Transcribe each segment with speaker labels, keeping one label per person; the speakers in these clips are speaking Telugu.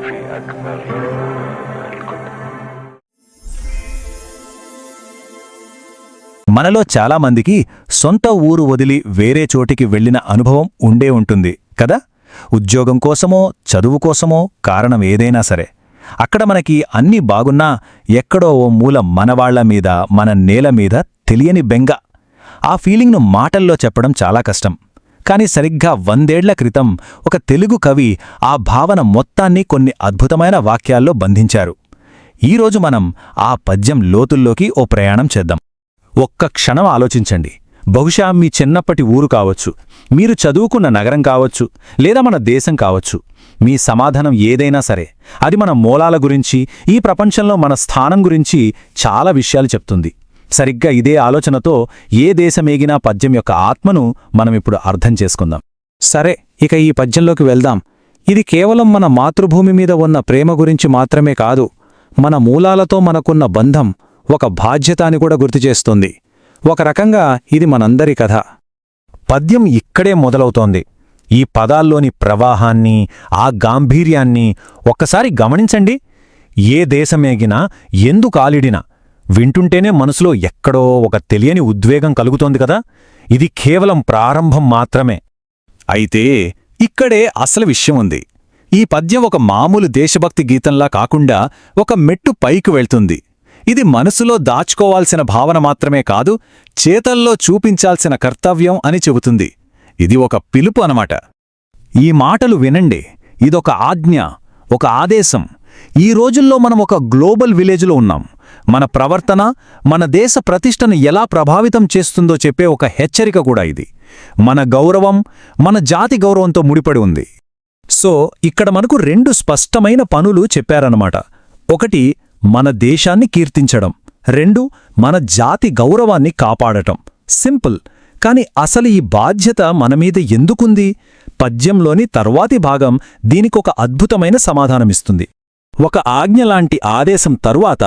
Speaker 1: في أكبر الكتب.
Speaker 2: మనలో చాలామందికి సొంత ఊరు వదిలి వేరే చోటికి వెళ్లిన అనుభవం ఉండే ఉంటుంది కదా. ఉద్యోగం కోసమో చదువు కోసమో కారణం ఏదైనా సరే, అక్కడ మనకి అన్నీ బాగున్నా ఎక్కడో ఓ మూల మనవాళ్ల మీద, మన నేల మీద తెలియని బెంగ. ఆ ఫీలింగ్ను మాటల్లో చెప్పడం చాలా కష్టం. కాని సరిగ్గా 100 ఏళ్ల క్రితం ఒక తెలుగు కవి ఆ భావన మొత్తాన్ని కొన్ని అద్భుతమైన వాక్యాల్లో బంధించారు. ఈరోజు మనం ఆ పద్యం లోతుల్లోకి ఓ ప్రయాణం చేద్దాం. ఒక్క క్షణం ఆలోచించండి. బహుశా మీ చిన్నప్పటి ఊరు కావచ్చు, మీరు చదువుకున్న నగరం కావచ్చు, లేదా మన దేశం కావచ్చు. మీ సమాధానం ఏదైనా సరే, అది మన మూలాల గురించి, ఈ ప్రపంచంలో మన స్థానం గురించి చాలా విషయాలు చెప్తుంది. సరిగ్గా ఇదే ఆలోచనతో ఏ దేశమేగినా పద్యం యొక్క ఆత్మను మనమిప్పుడు అర్థం చేసుకుందాం. సరే, ఇక ఈ పద్యంలోకి వెళ్దాం. ఇది కేవలం మన మాతృభూమి మీద ఉన్న ప్రేమ గురించి మాత్రమే కాదు, మన మూలాలతో మనకున్న బంధం, ఒక బాధ్యత అని కూడా గుర్తుచేస్తుంది. ఒక రకంగా ఇది మనందరి కథ. పద్యం ఇక్కడే మొదలవుతోంది. ఈ పదాల్లోని ప్రవాహాన్ని, ఆ గాంభీర్యాన్ని ఒక్కసారి గమనించండి. ఏ దేశమేగినా, ఎందుకు ఆలిడినా, వింటుంటేనే మనసులో ఎక్కడో ఒక తెలియని ఉద్వేగం కలుగుతోంది కదా. ఇది కేవలం ప్రారంభం మాత్రమే. అయితే ఇక్కడే అసలు విషయం ఉంది. ఈ పద్యం ఒక మామూలు దేశభక్తి గీతంలా కాకుండా ఒక మెట్టు పైకి వెళ్తుంది. ఇది మనసులో దాచుకోవాల్సిన భావన మాత్రమే కాదు, చేతల్లో చూపించాల్సిన కర్తవ్యం అని చెబుతుంది. ఇది ఒక పిలుపు అనమాట. ఈ మాటలు వినండి. ఇదొక ఆజ్ఞ, ఒక ఆదేశం. ఈ రోజుల్లో మనం ఒక గ్లోబల్ విలేజ్లో ఉన్నాం. మన ప్రవర్తన మన దేశ ప్రతిష్టను ఎలా ప్రభావితం చేస్తుందో చెప్పే ఒక హెచ్చరిక కూడా ఇది. మన గౌరవం మన జాతి గౌరవంతో ముడిపడి ఉంది. సో ఇక్కడ మనకు 2 స్పష్టమైన పనులు చెప్పారన్నమాట. ఒకటి, మన దేశాన్ని కీర్తించడం. 2, మన జాతి గౌరవాన్ని కాపాడటం. సింపుల్. కాని అసలు ఈ బాధ్యత మనమీద ఎందుకుంది? పద్యంలోని తర్వాతి భాగం దీనికొక అద్భుతమైన సమాధానమిస్తుంది. ఒక ఆజ్ఞలాంటి ఆదేశం తరువాత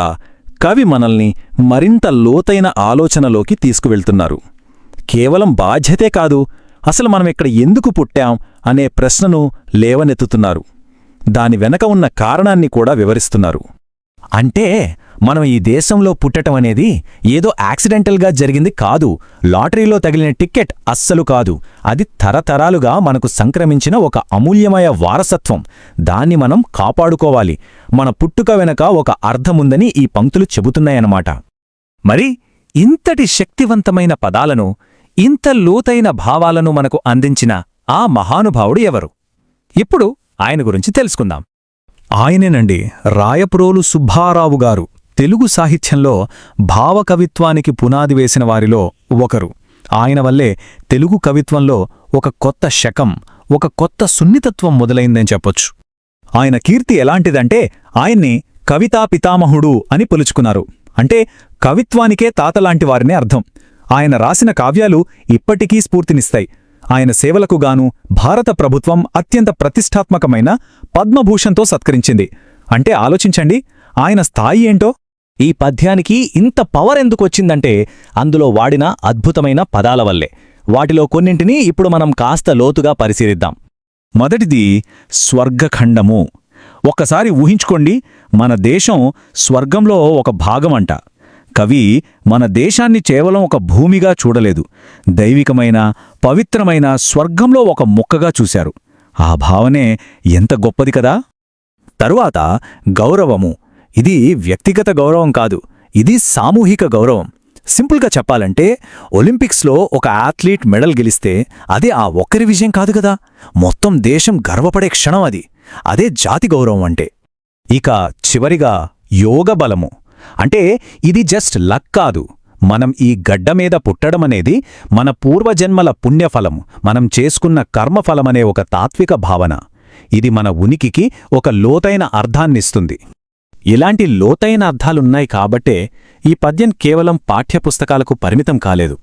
Speaker 2: కవి మనల్ని మరింత లోతైన ఆలోచనలోకి తీసుకువెళ్తున్నారు. కేవలం బాధ్యతే కాదు, అసలు మనమిక్కడ ఎందుకు పుట్టాం అనే ప్రశ్నను లేవనెత్తుతున్నారు. దాని వెనక ఉన్న కారణాన్ని కూడా వివరిస్తున్నారు. అంటే మనం ఈ దేశంలో పుట్టటం అనేది ఏదో యాక్సిడెంటల్గా జరిగింది కాదు, లాటరీలో తగిలిన టిక్కెట్ అస్సలు కాదు. అది తరతరాలుగా మనకు సంక్రమించిన ఒక అమూల్యమైన వారసత్వం. దాన్ని మనం కాపాడుకోవాలి. మన పుట్టుక వెనక ఒక అర్థముందని ఈ పంక్తులు చెబుతున్నాయన్నమాట. మరి ఇంతటి శక్తివంతమైన పదాలను, ఇంత లోతైన భావాలను మనకు అందించిన ఆ మహానుభావుడు ఎవరు? ఇప్పుడు ఆయన గురించి తెలుసుకుందాం. ఆయనేనండి రాయప్రోలు సుబ్బారావు గారు. తెలుగు సాహిత్యంలో భావకవిత్వానికి పునాది వేసిన వారిలో ఒకరు. ఆయన వల్లే తెలుగు కవిత్వంలో ఒక కొత్త శకం, ఒక కొత్త సున్నితత్వం మొదలైందని చెప్పొచ్చు. ఆయన కీర్తి ఎలాంటిదంటే ఆయన్ని కవితా పితామహుడు అని పిలుచుకున్నారు. అంటే కవిత్వానికే తాతలాంటివారినే అర్థం. ఆయన రాసిన కావ్యాలు ఇప్పటికీ స్ఫూర్తినిస్తాయి. ఆయన సేవలకు గాను భారత ప్రభుత్వం అత్యంత ప్రతిష్టాత్మకమైన పద్మభూషణ్తో సత్కరించింది. అంటే ఆలోచించండి ఆయన స్థాయి ఏంటో. ఈ పద్యానికి ఇంత పవర్ ఎందుకొచ్చిందంటే అందులో వాడిన అద్భుతమైన పదాల వల్లే. వాటిలో కొన్నింటిని ఇప్పుడు మనం కాస్త లోతుగా పరిశీలిద్దాం. మొదటిది స్వర్గఖండము. ఒక్కసారి ఊహించుకోండి, మన దేశం స్వర్గంలో ఒక భాగమంట. కవి మన దేశాన్ని కేవలం ఒక భూమిగా చూడలేదు, దైవికమైన పవిత్రమైన స్వర్గంలో ఒక ముక్కగా చూశారు. ఆ భావనే ఎంత గొప్పది కదా. తరువాత గౌరవము. ఇది వ్యక్తిగత గౌరవం కాదు, ఇది సామూహిక గౌరవం. సింపుల్గా చెప్పాలంటే ఒలింపిక్స్లో ఒక అథ్లీట్ మెడల్ గెలిస్తే అదే ఆ ఒక్కరి విజయం కాదు కదా, మొత్తం దేశం గర్వపడే క్షణం అది. అదే జాతి గౌరవం అంటే. ఇక చివరిగా యోగబలము. అంటే ఇది జస్ట్ లక్ కాదు, మనం ఈ గడ్డ మీద పుట్టడమనేది మన పూర్వజన్మల పుణ్యఫలము, మనం చేసుకున్న కర్మఫలమనే ఒక తాత్విక భావన. ఇది మన ఉనికికి ఒక లోతైన అర్థాన్నిస్తుంది. ఇలాంటి లోతైన అర్థాలున్నాయి కాబట్టే ఈ పద్యం కేవలం పాఠ్యపుస్తకాలకు పరిమితం కాలేదు.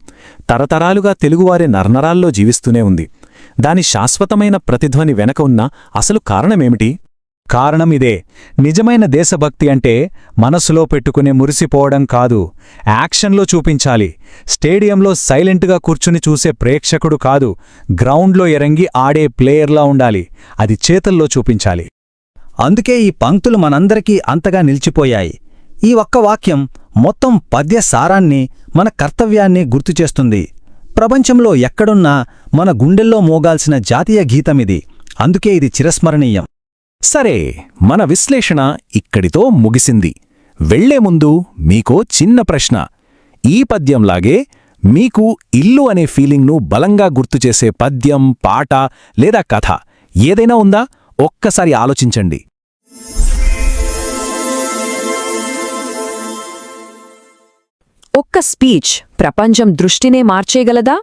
Speaker 2: తరతరాలుగా తెలుగువారి నర్నరాల్లో జీవిస్తూనే ఉంది. దాని శాశ్వతమైన ప్రతిధ్వని వెనక ఉన్న అసలు కారణమేమిటి? కారణం ఇదే. నిజమైన దేశభక్తి అంటే మనసులో పెట్టుకునే మురిసిపోవడం కాదు, యాక్షన్లో చూపించాలి. స్టేడియంలో సైలెంట్గా కూర్చుని చూసే ప్రేక్షకుడు కాదు, గ్రౌండ్లో ఎరంగి ఆడే ప్లేయర్లా ఉండాలి. అది చేతల్లో చూపించాలి.
Speaker 3: అందుకే ఈ పంక్తులు మనందరికీ అంతగా నిలిచిపోయాయి. ఈ ఒక్క వాక్యం మొత్తం పద్య సారాన్ని, మన కర్తవ్యాన్ని గుర్తుచేస్తుంది. ప్రపంచంలో ఎక్కడున్నా మన గుండెల్లో మోగాల్సిన జాతీయ గీతమిది. అందుకే ఇది చిరస్మరణీయం.
Speaker 2: సరే, మన విశ్లేషణ ఇక్కడితో ముగిసింది. వెళ్లే ముందు మీకో చిన్న ప్రశ్న. ఈ పద్యంలాగే మీకు ఇల్లు అనే ఫీలింగ్ను బలంగా గుర్తుచేసే పద్యం, పాట లేదా కథ ఏదైనా ఉందా? ఒక్కసారి ఆలోచించండి.
Speaker 4: ఒక్క స్పీచ్ ప్రపంచం దృష్టినే మార్చేయగలదా?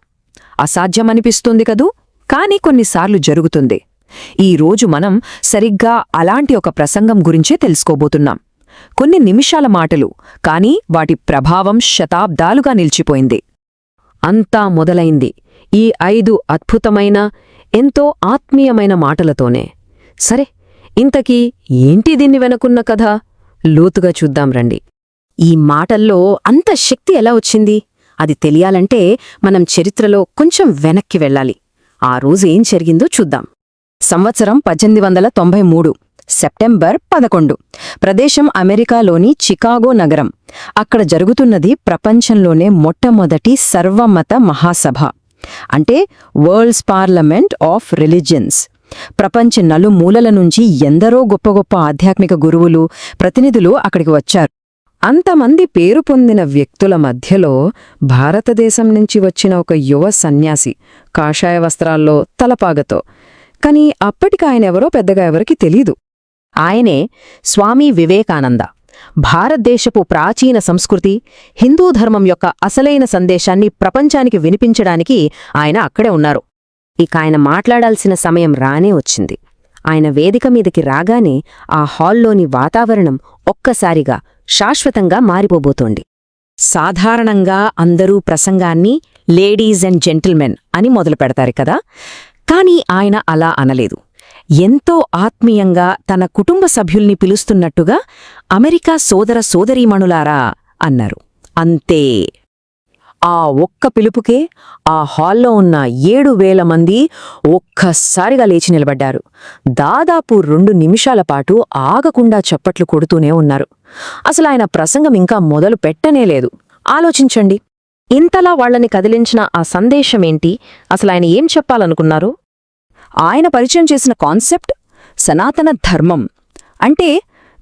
Speaker 4: అసాధ్యమనిపిస్తుంది కదూ, కాని కొన్నిసార్లు జరుగుతుంది. ఈరోజు మనం సరిగ్గా అలాంటి ఒక ప్రసంగం గురించే తెలుసుకోబోతున్నాం. కొన్ని నిమిషాల మాటలు, కాని వాటి ప్రభావం శతాబ్దాలుగా నిలిచిపోయింది. అంతా మొదలైంది ఈ 5 అద్భుతమైన, ఎంతో ఆత్మీయమైన మాటలతోనే. సరే, ఇంతకీ ఏంటి దీన్ని వెనుకున్న కథ? లోతుగా చూద్దాం రండి. ఈ మాటల్లో అంత శక్తి ఎలా వచ్చింది? అది తెలియాలంటే మనం చరిత్రలో కొంచెం వెనక్కి వెళ్ళాలి. ఆ రోజు ఏం జరిగిందో చూద్దాం. సంవత్సరం 1893, సెప్టెంబర్ 11. ప్రదేశం అమెరికాలోని చికాగో నగరం. అక్కడ జరుగుతున్నది ప్రపంచంలోనే మొట్టమొదటి సర్వమత మహాసభ, అంటే వరల్డ్స్ పార్లమెంట్ ఆఫ్ రిలిజియన్స్. ప్రపంచ నలుమూలల నుంచి ఎందరో గొప్ప గొప్ప ఆధ్యాత్మిక గురువులు, ప్రతినిధులు అక్కడికి వచ్చారు. అంతమంది పేరు పొందిన వ్యక్తుల మధ్యలో భారతదేశం నుంచి వచ్చిన ఒక యువ సన్యాసి, కాషాయ వస్త్రాల్లో, తలపాగతో. కాని అప్పటికాయనెవరో పెద్దగా ఎవరికి తెలీదు. ఆయనే స్వామీ వివేకానంద. భారతదేశపు ప్రాచీన సంస్కృతి, హిందూ ధర్మం యొక్క అసలైన సందేశాన్ని ప్రపంచానికి వినిపించడానికి ఆయన అక్కడే ఉన్నారు. ఇక ఆయన మాట్లాడాల్సిన సమయం రానే వచ్చింది. ఆయన వేదిక మీదకి రాగానే ఆ హాల్లోని వాతావరణం ఒక్కసారిగా శాశ్వతంగా మారిపోబోతోంది. సాధారణంగా అందరూ ప్రసంగాన్ని లేడీస్ అండ్ జెంటిల్మెన్ అని మొదలు పెడతారు కదా, కాని ఆయన అలా అనలేదు. ఎంతో ఆత్మీయంగా తన కుటుంబ సభ్యుల్ని పిలుస్తున్నట్టుగా అమెరికా సోదర సోదరీమణులారా అన్నారు. అంతే. ఆ ఒక్క పిలుపుకే ఆ హాల్లో ఉన్న 7,000 మంది ఒక్కసారిగా లేచి నిలబడ్డారు. దాదాపు 2 నిమిషాల పాటు ఆగకుండా చప్పట్లు కొడుతూనే ఉన్నారు. అసలాయన ప్రసంగం ఇంకా మొదలు పెట్టనేలేదు. ఆలోచించండి, ఇంతలా వాళ్లని కదిలించిన ఆ సందేశమేంటి? అసలాయన ఏం చెప్పాలనుకున్నారు? ఆయన పరిచయం చేసిన కాన్సెప్ట్ సనాతన ధర్మం. అంటే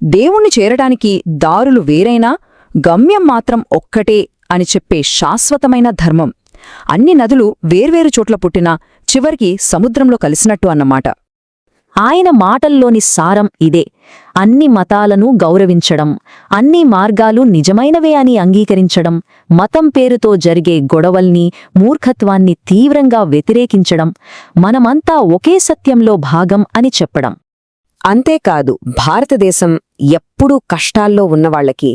Speaker 4: దేవుణ్ణి చేరడానికి దారులు వేరైనా గమ్యం మాత్రం ఒక్కటే అని చెప్పే శాశ్వతమైన ధర్మం. అన్ని నదులు వేర్వేరు చోట్ల పుట్టినా చివరికి సముద్రంలో కలిసినట్టు అన్నమాట. ఆయన మాటల్లోని సారం ఇదే. అన్ని మతాలను గౌరవించడం, అన్ని మార్గాలు నిజమైనవే అని అంగీకరించడం, మతం పేరుతో జరిగే గొడవల్ని, మూర్ఖత్వాన్ని తీవ్రంగా వ్యతిరేకించడం, మనమంతా ఒకే సత్యంలో భాగం అని చెప్పడం. అంతేకాదు, భారతదేశం ఎప్పుడూ కష్టాల్లో ఉన్నవాళ్లకి,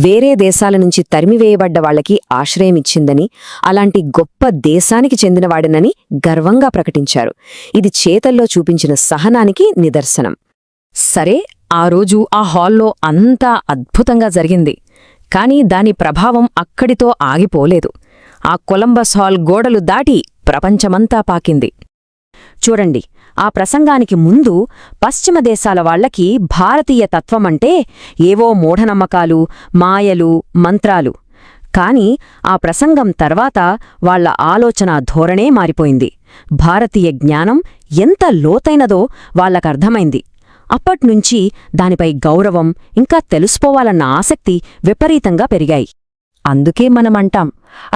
Speaker 4: వేరే దేశాల నుంచి తరిమివేయబడ్డ వాళ్లకి ఆశ్రయమిచ్చిందని, అలాంటి గొప్ప దేశానికి చెందినవాడినని గర్వంగా ప్రకటించారు. ఇది చేతల్లో చూపించిన సహనానికి నిదర్శనం. సరే, ఆ రోజు ఆ హాల్లో అంతా అద్భుతంగా జరిగింది. కాని దాని ప్రభావం అక్కడితో ఆగిపోలేదు. ఆ కొలంబస్ హాల్ గోడలు దాటి ప్రపంచమంతా పాకింది. చూడండి, ఆ ప్రసంగానికి ముందు పశ్చిమ దేశాల వాళ్లకి భారతీయ తత్వమంటే ఏవో మూఢనమ్మకాలు, మాయలు, మంత్రాలు. కాని ఆ ప్రసంగం తర్వాత వాళ్ల ఆలోచన ధోరణే మారిపోయింది. భారతీయ జ్ఞానం ఎంత లోతైనదో వాళ్లకర్థమైంది. అప్పట్నుంచి దానిపై గౌరవం, ఇంకా తెలుసుకోవాలన్న ఆసక్తి విపరీతంగా పెరిగాయి. అందుకే మనమంటాం,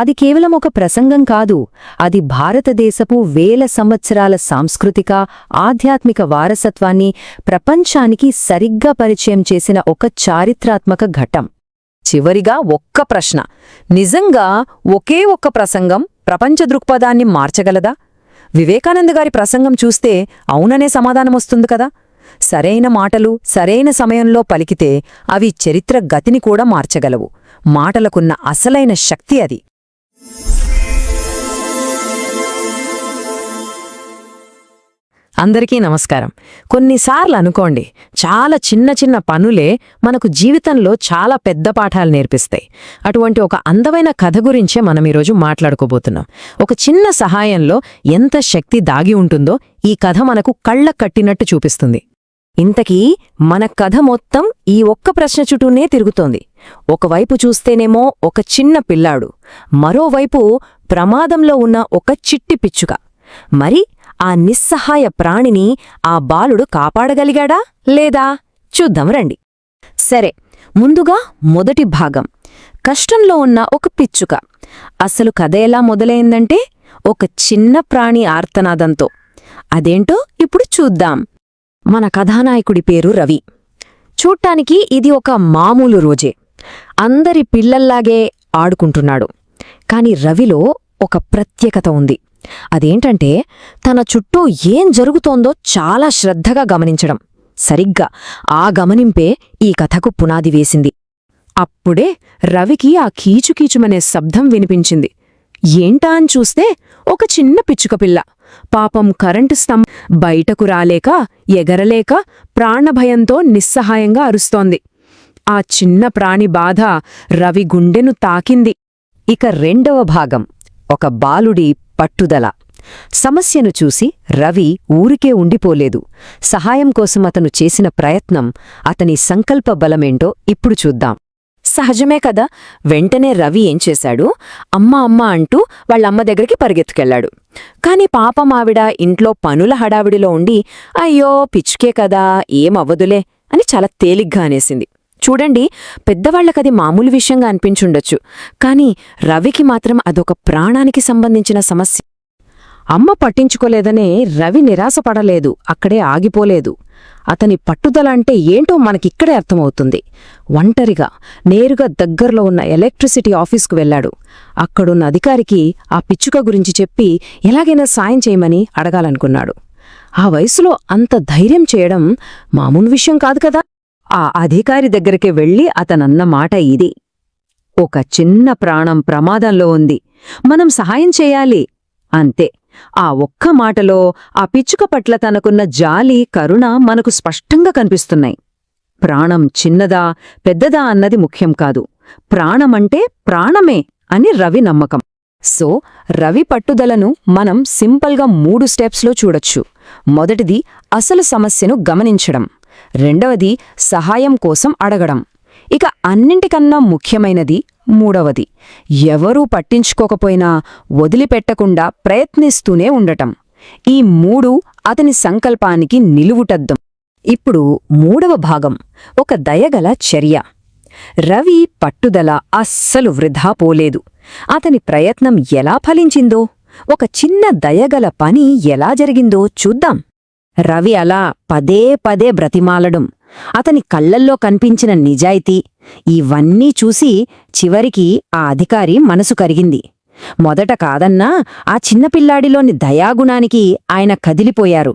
Speaker 4: అది కేవలం ఒక ప్రసంగం కాదు, అది భారతదేశపు వేల సంవత్సరాల సాంస్కృతిక, ఆధ్యాత్మిక వారసత్వాన్ని ప్రపంచానికి సరిగ్గా పరిచయం చేసిన ఒక చారిత్రాత్మక ఘట్టం. చివరిగా ఒక్క ప్రశ్న: నిజంగా ఒకే ఒక్క ప్రసంగం ప్రపంచ దృక్పథాన్ని మార్చగలదా? వివేకానంద గారి ప్రసంగం చూస్తే అవుననే సమాధానమొస్తుంది కదా. సరైన మాటలు సరైన సమయంలో పలికితే అవి చరిత్ర గతిని కూడా మార్చగలవు. మాటలకున్న అసలైన శక్తి అది. అందరికీ నమస్కారం. కొన్నిసార్లు అనుకోండి, చాలా చిన్న చిన్న పనులే మనకు జీవితంలో చాలా పెద్ద పాఠాలు నేర్పిస్తాయి. అటువంటి ఒక అందమైన కథ గురించే మనం ఈరోజు మాట్లాడుకోబోతున్నాం. ఒక చిన్న సహాయంలో ఎంత శక్తి దాగి ఉంటుందో ఈ కథ మనకు కళ్ళ కట్టినట్టు చూపిస్తుంది. ఇంతకీ మన కథ మొత్తం ఈ ఒక్క ప్రశ్న చుట్టూనే తిరుగుతోంది. ఒకవైపు చూస్తేనేమో ఒక చిన్న పిల్లాడు, మరోవైపు ప్రమాదంలో ఉన్న ఒక చిట్టి పిచ్చుక. మరి ఆ నిస్సహాయ ప్రాణిని ఆ బాలుడు కాపాడగలిగాడా లేదా? చూద్దాం రండి. సరే, ముందుగా మొదటి భాగం, కష్టంలో ఉన్న ఒక పిచ్చుక. అసలు కథ ఎలా మొదలైందంటే ఒక చిన్న ప్రాణి ఆర్తనాదంతో. అదేంటో ఇప్పుడు చూద్దాం. మన కథానాయకుడి పేరు రవి. చూడ్డానికి ఇది ఒక మామూలు రోజే. అందరి పిల్లల్లాగే ఆడుకుంటున్నాడు. కాని రవిలో ఒక ప్రత్యేకత ఉంది. అదేంటంటే తన చుట్టూ ఏం జరుగుతోందో చాలా శ్రద్ధగా గమనించడం. సరిగ్గా ఆ గమనింపే ఈ కథకు పునాది వేసింది. అప్పుడే రవికి ఆ కీచుకీచుమనే శబ్దం వినిపించింది. ఏంటా అని చూస్తే ఒక చిన్న పిచ్చుకపిల్ల. పాపం కరెంటు స్తంభం బయటకు రాలేక, ఎగరలేక ప్రాణభయంతో నిస్సహాయంగా అరుస్తోంది. ఆ చిన్న ప్రాణి బాధ రవి గుండెను తాకింది. ఇక రెండవ భాగం, ఒక బాలుడి పట్టుదల. సమస్యను చూసి రవి ఊరికే ఉండిపోలేదు. సహాయం కోసం అతను చేసిన ప్రయత్నం, అతని సంకల్ప బలమేంటో ఇప్పుడు చూద్దాం. సహజమే కదా, వెంటనే రవి ఏం చేశాడు, అమ్మా అమ్మా అంటూ వాళ్ళమ్మ దగ్గరికి పరిగెత్తుకెళ్లాడు. కాని పాపం ఆవిడ ఇంట్లో పనుల హడావిడిలో ఉండి, అయ్యో పిచ్చుకే కదా ఏమవ్వదులే అని చాలా తేలిగ్గా అనేసింది. చూడండి, పెద్దవాళ్లకది మామూలు విషయంగా అనిపించుండొచ్చు, కాని రవికి మాత్రం అదొక ప్రాణానికి సంబంధించిన సమస్య. అమ్మ పట్టించుకోలేదనే రవి నిరాశపడలేదు, అక్కడే ఆగిపోలేదు. అతని పట్టుదల అంటే ఏంటో మనకిక్కడే అర్థమవుతుంది. ఒంటరిగా నేరుగా దగ్గరలో ఉన్న ఎలక్ట్రిసిటీ ఆఫీస్కు వెళ్లాడు. అక్కడున్న అధికారికి ఆ పిచ్చుక గురించి చెప్పి ఎలాగైనా సాయం చేయమని అడగాలనుకున్నాడు. ఆ వయసులో అంత ధైర్యం చేయడం మామూలు విషయం కాదు కదా. ఆ అధికారి దగ్గరికి వెళ్లి అతనన్న మాట ఇది, ఒక చిన్న ప్రాణం ప్రమాదంలో ఉంది, మనం సహాయం చేయాలి. అంతే. ఆ ఒక్క మాటలో ఆ పిచ్చుక పట్ల తనకున్న జాలి, కరుణ మనకు స్పష్టంగా కనిపిస్తున్నాయి. ప్రాణం చిన్నదా పెద్దదా అన్నది ముఖ్యం కాదు, ప్రాణమంటే ప్రాణమే అని రవి నమ్మకం. సో రవి పట్టుదలను మనం సింపుల్గా 3 స్టెప్స్లో చూడొచ్చు. మొదటిది అసలు సమస్యను గమనించడం, రెండవది సహాయం కోసం అడగడం, ఇక అన్నింటికన్నా ముఖ్యమైనది మూడవది, ఎవరూ పట్టించుకోకపోయినా వదిలిపెట్టకుండా ప్రయత్నిస్తూనే ఉండటం. ఈ 3 అతని సంకల్పానికి నిలువుటద్దం. ఇప్పుడు మూడవ భాగం, ఒక దయగల చర్య. రవి పట్టుదల అస్సలు వృధా పోలేదు. అతని ప్రయత్నం ఎలా ఫలించిందో, ఒక చిన్న దయగల పని ఎలా జరిగిందో చూద్దాం. రవి అలా పదే పదే బ్రతిమాలడం, అతని కళ్లల్లో కనిపించిన నిజాయితీ, ఇవన్నీ చూసి చివరికి ఆ అధికారి మనసు కరిగింది. మొదట కాదన్నా ఆ చిన్నపిల్లాడిలోని దయాగుణానికి ఆయన కదిలిపోయారు.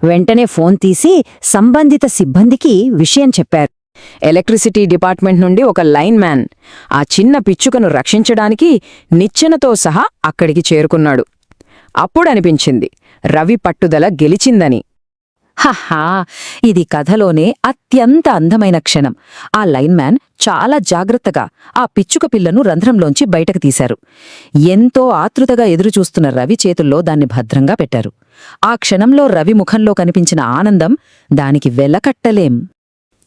Speaker 4: వెంటనే ఫోన్ తీసి సంబంధిత సిబ్బందికి విషయం చెప్పారు. ఎలక్ట్రిసిటీ డిపార్ట్మెంట్ నుండి ఒక లైన్ మ్యాన్ ఆ చిన్న పిచ్చుకను రక్షించడానికి నిచ్చెనతో సహా అక్కడికి చేరుకున్నాడు. అప్పుడనిపించింది రవి పట్టుదల గెలిచిందని. హహా, ఇది కథలోనే అత్యంత అందమైన క్షణం. ఆ లైన్ మ్యాన్ చాలా జాగ్రత్తగా ఆ పిచ్చుక పిల్లను రంధ్రంలోంచి బయటకు తీశారు. ఎంతో ఆతృతగా ఎదురుచూస్తున్న రవి చేతుల్లో దాన్ని భద్రంగా పెట్టారు. ఆ క్షణంలో రవి ముఖంలో కనిపించిన ఆనందం దానికి వెలకట్టలేం.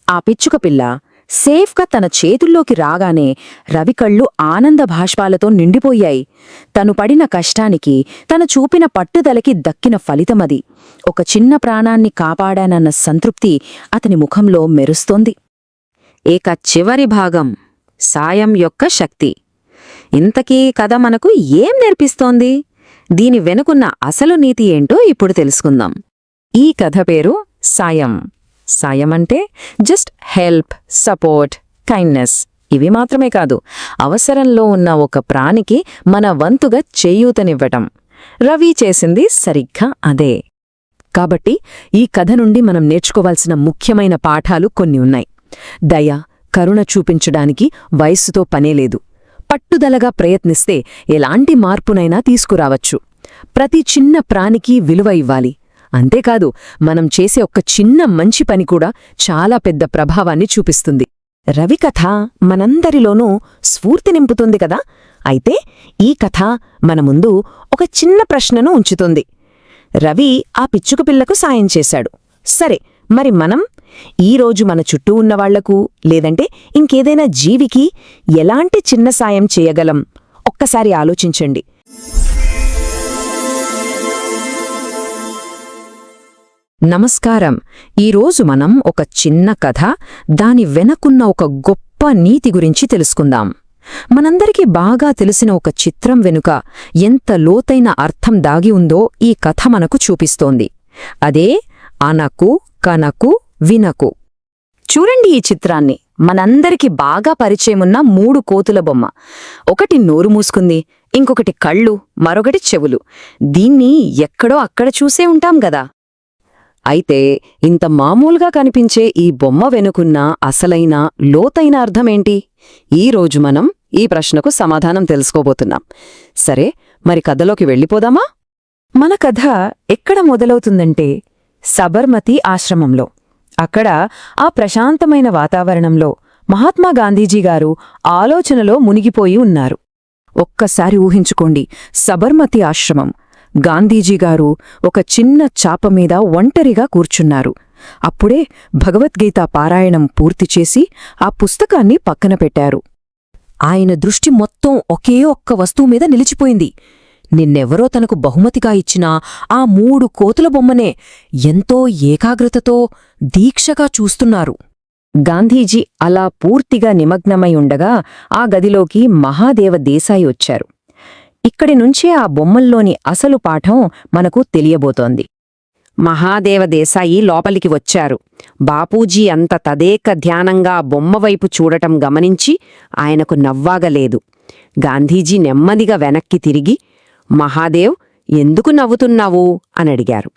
Speaker 4: ఆ పిచ్చుక పిల్ల సేఫ్గా తన చేతుల్లోకి రాగానే రవి కళ్ళు ఆనంద భాష్పాలతో నిండిపోయాయి. తను పడిన కష్టానికి, తను చూపిన పట్టుదలకి దక్కిన ఫలితమది. ఒక చిన్న ప్రాణాన్ని కాపాడానన్న సంతృప్తి అతని ముఖంలో మెరుస్తోంది. ఇక చివరి భాగం, సాయం యొక్క శక్తి. ఇంతకీ కథ మనకు ఏం నేర్పిస్తోంది? దీని వెనుకున్న అసలు నీతి ఏంటో ఇప్పుడు తెలుసుకుందాం. ఈ కథ పేరు సాయం. సాయం అంటే జస్ట్ హెల్ప్, సపోర్ట్, కైండ్నెస్. ఇవి మాత్రమే కాదు, అవసరంలో ఉన్న ఒక ప్రాణికి మన వంతుగా చేయూతనివ్వటం. రవి చేసింది సరిగ్గా అదే. కాబట్టి ఈ కథ నుండి మనం నేర్చుకోవాల్సిన ముఖ్యమైన పాఠాలు కొన్ని ఉన్నాయి. దయ, కరుణ చూపించడానికి వయస్సుతో పనేలేదు. పట్టుదలగా ప్రయత్నిస్తే ఎలాంటి మార్పునైనా తీసుకురావచ్చు. ప్రతి చిన్న ప్రాణికి విలువ ఇవ్వాలి. అంతేకాదు, మనం చేసే ఒక్క చిన్న మంచి పని కూడా చాలా పెద్ద ప్రభావాన్ని చూపిస్తుంది. రవి కథ మనందరిలోనూ స్ఫూర్తి నింపుతుంది కదా. అయితే ఈ కథ మన ముందు ఒక చిన్న ప్రశ్నను ఉంచుతుంది. రవి ఆ పిచ్చుక పిల్లకు సాయం చేశాడు. సరే, మరి మనం ఈరోజు మన చుట్టూ ఉన్నవాళ్లకు లేదంటే ఇంకేదైనా జీవికి ఎలాంటి చిన్న సాయం చేయగలం ఒక్కసారి ఆలోచించండి. నమస్కారం. ఈరోజు మనం ఒక చిన్న కథ, దాని వెనకున్న ఒక గొప్ప నీతి గురించి తెలుసుకుందాం. మనందరికీ బాగా తెలిసిన ఒక చిత్రం వెనుక ఎంత లోతైన అర్థం దాగి ఉందో ఈ కథ మనకు చూపిస్తోంది. అదే అనకు కనకు వినకు. చూడండి ఈ చిత్రాన్ని. మనందరికీ బాగా పరిచయమున్న 3 కోతుల బొమ్మ. ఒకటి నోరు మూసుకుంది, ఇంకొకటి కళ్ళు, మరొకటి చెవులు. దీన్ని ఎక్కడో అక్కడ చూసే ఉంటాం గదా. అయితే ఇంత మామూలుగా కనిపించే ఈ బొమ్మ వెనుకున్న అసలైన లోతైన అర్థమేంటి? ఈరోజు మనం ఈ ప్రశ్నకు సమాధానం తెలుసుకోబోతున్నాం. సరే, మరి కథలోకి వెళ్ళిపోదామా? మన కథ ఎక్కడ మొదలవుతుందంటే సబర్మతి ఆశ్రమంలో. అక్కడ ఆ ప్రశాంతమైన వాతావరణంలో మహాత్మా గాంధీజీ గారు ఆలోచనలో మునిగిపోయి ఉన్నారు. ఒక్కసారి ఊహించుకోండి, సబర్మతి ఆశ్రమం. గాంధీజీగారు ఒక చిన్న చాప మీద ఒంటరిగా కూర్చున్నారు. అప్పుడే భగవద్గీత పారాయణం పూర్తిచేసి ఆ పుస్తకాన్ని పక్కన పెట్టారు. ఆయన దృష్టి మొత్తం ఒకే ఒక్క వస్తువు మీద నిలిచిపోయింది. నిన్నెవరో తనకు బహుమతిగా ఇచ్చిన ఆ 3 కోతుల బొమ్మనే ఎంతో ఏకాగ్రతతో దీక్షగా చూస్తున్నారు. గాంధీజీ అలా పూర్తిగా నిమగ్నమై ఉండగా ఆ గదిలోకి మహాదేవ దేశాయి వచ్చారు. ఇక్కడి నుంచే ఆ బొమ్మల్లోని అసలు పాఠం మనకు తెలియబోతోంది. మహాదేవ దేశాయి లోపలికి వచ్చారు. బాపూజీ అంత తదేక ధ్యానంగా బొమ్మవైపు చూడటం గమనించి ఆయనకు నవ్వాగలేదు. గాంధీజీ నెమ్మదిగా వెనక్కి తిరిగి, మహాదేవ్, ఎందుకు నవ్వుతున్నావు అనడిగారు.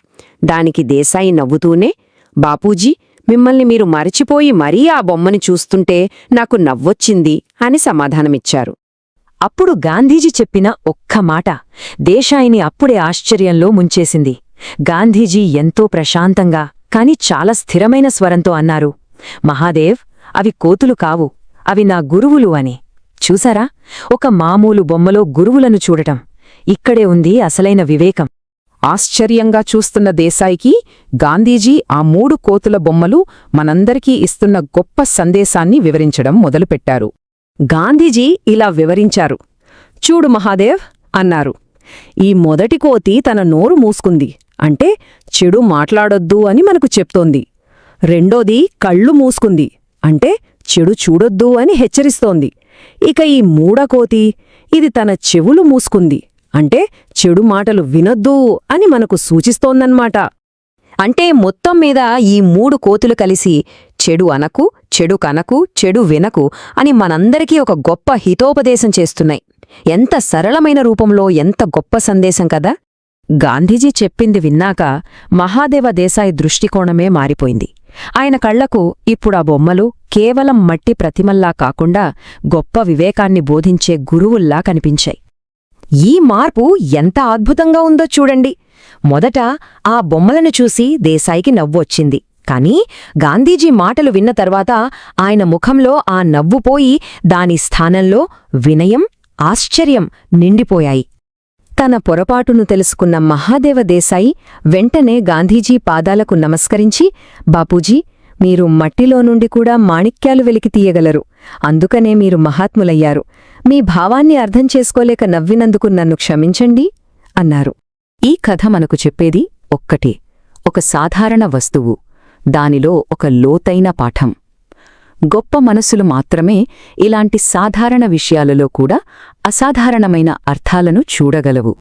Speaker 4: దానికి దేశాయి నవ్వుతూనే, బాపూజీ, మిమ్మల్ని మీరు మరిచిపోయి మరీ ఆ బొమ్మని చూస్తుంటే నాకు నవ్వొచ్చింది అని సమాధానమిచ్చారు. అప్పుడు గాంధీజీ చెప్పిన ఒక్క మాట దేశాయిని అప్పుడే ఆశ్చర్యంలో ముంచేసింది. గాంధీజీ ఎంతో ప్రశాంతంగా కాని చాలా స్థిరమైన స్వరంతో అన్నారు, మహాదేవ్, అవి కోతులు కావు, అవి నా గురువులు అని. చూసారా, ఒక మామూలు బొమ్మలో గురువులను చూడటం. ఇక్కడే ఉంది అసలైన వివేకం. ఆశ్చర్యంగా చూస్తున్న దేశాయికి గాంధీజీ ఆ 3 కోతుల బొమ్మలు మనందరికీ ఇస్తున్న గొప్ప సందేశాన్ని వివరించడం మొదలుపెట్టారు. గాంధీజీ ఇలా వివరించారు. చూడు మహాదేవ్ అన్నారు, ఈ మొదటి కోతి తన నోరు మూసుకుంది అంటే చెడు మాట్లాడొద్దు అని మనకు చెప్తోంది. రెండోది కళ్ళు మూసుకుంది అంటే చెడు చూడొద్దు అని హెచ్చరిస్తోంది. ఇక ఈ 3వ కోతి, ఇది తన చెవులు మూసుకుంది అంటే చెడు మాటలు వినొద్దు అని మనకు సూచిస్తోందన్నమాట. అంటే మొత్తం మీద ఈ 3 కోతులు కలిసి చెడు అనకు, చెడు కనకు, చెడు వినకు అని మనందరికీ ఒక గొప్ప హితోపదేశం చేస్తున్నాయి. ఎంత సరళమైన రూపంలో ఎంత గొప్ప సందేశం కదా. గాంధీజీ చెప్పింది విన్నాక మహాదేవ దేశాయి దృష్టికోణమే మారిపోయింది. ఆయన కళ్లకు ఇప్పుడు ఆ బొమ్మలు కేవలం మట్టి ప్రతిమల్లా కాకుండా గొప్ప వివేకాన్ని బోధించే గురువుల్లా కనిపించాయి. ఈ మార్పు ఎంత అద్భుతంగా ఉందో చూడండి. మొదట ఆ బొమ్మలను చూసి దేశాయికి నవ్వొచ్చింది. కాని గాంధీజీ మాటలు విన్న తర్వాత ఆయన ముఖంలో ఆ నవ్వు పోయి దాని స్థానంలో వినయం, ఆశ్చర్యం నిండిపోయాయి. తన పొరపాటును తెలుసుకున్న మహాదేవ దేశాయి వెంటనే గాంధీజీ పాదాలకు నమస్కరించి, బాపూజీ, మీరు మట్టిలో నుండి కూడా మాణిక్యాలు వెలికి తీయగలరు. అందుకనే మీరు మహాత్ములయ్యారు. మీ భావాన్ని అర్థం చేసుకోలేక నవ్వినందుకు నన్ను క్షమించండి అన్నారు. ఈ కథ మనకు చెప్పేది ఒక్కటే, ఒక సాధారణ వస్తువు, దానిలో ఒక లోతైన పాఠం. గొప్ప మనసులు మాత్రమే ఇలాంటి సాధారణ విషయాలలో కూడా అసాధారణమైన అర్థాలను చూడగలవు.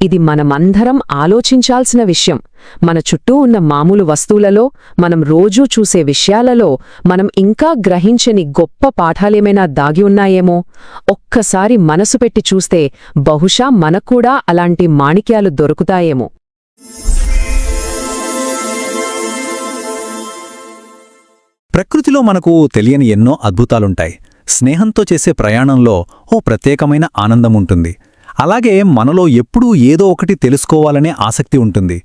Speaker 4: ఇది మనమందరం ఆలోచించాల్సిన విషయం. మన చుట్టూ ఉన్న మామూలు వస్తువులలో, మనం రోజూ చూసే విషయాలలో మనం ఇంకా గ్రహించని గొప్ప పాఠాలేమైనా దాగి ఉన్నాయేమో? ఒక్కసారి మనసు పెట్టి చూస్తే బహుశా మనక్కూడా అలాంటి మాణిక్యాలు దొరుకుతాయేమో.
Speaker 2: ప్రకృతిలో మనకు తెలియని ఎన్నో అద్భుతాలుంటాయి. స్నేహంతో చేసే ప్రయాణంలో ఓ ప్రత్యేకమైన ఆనందముంటుంది. అలాగే మనలో ఎప్పుడూ ఏదో ఒకటి తెలుసుకోవాలనే ఆసక్తి ఉంటుంది.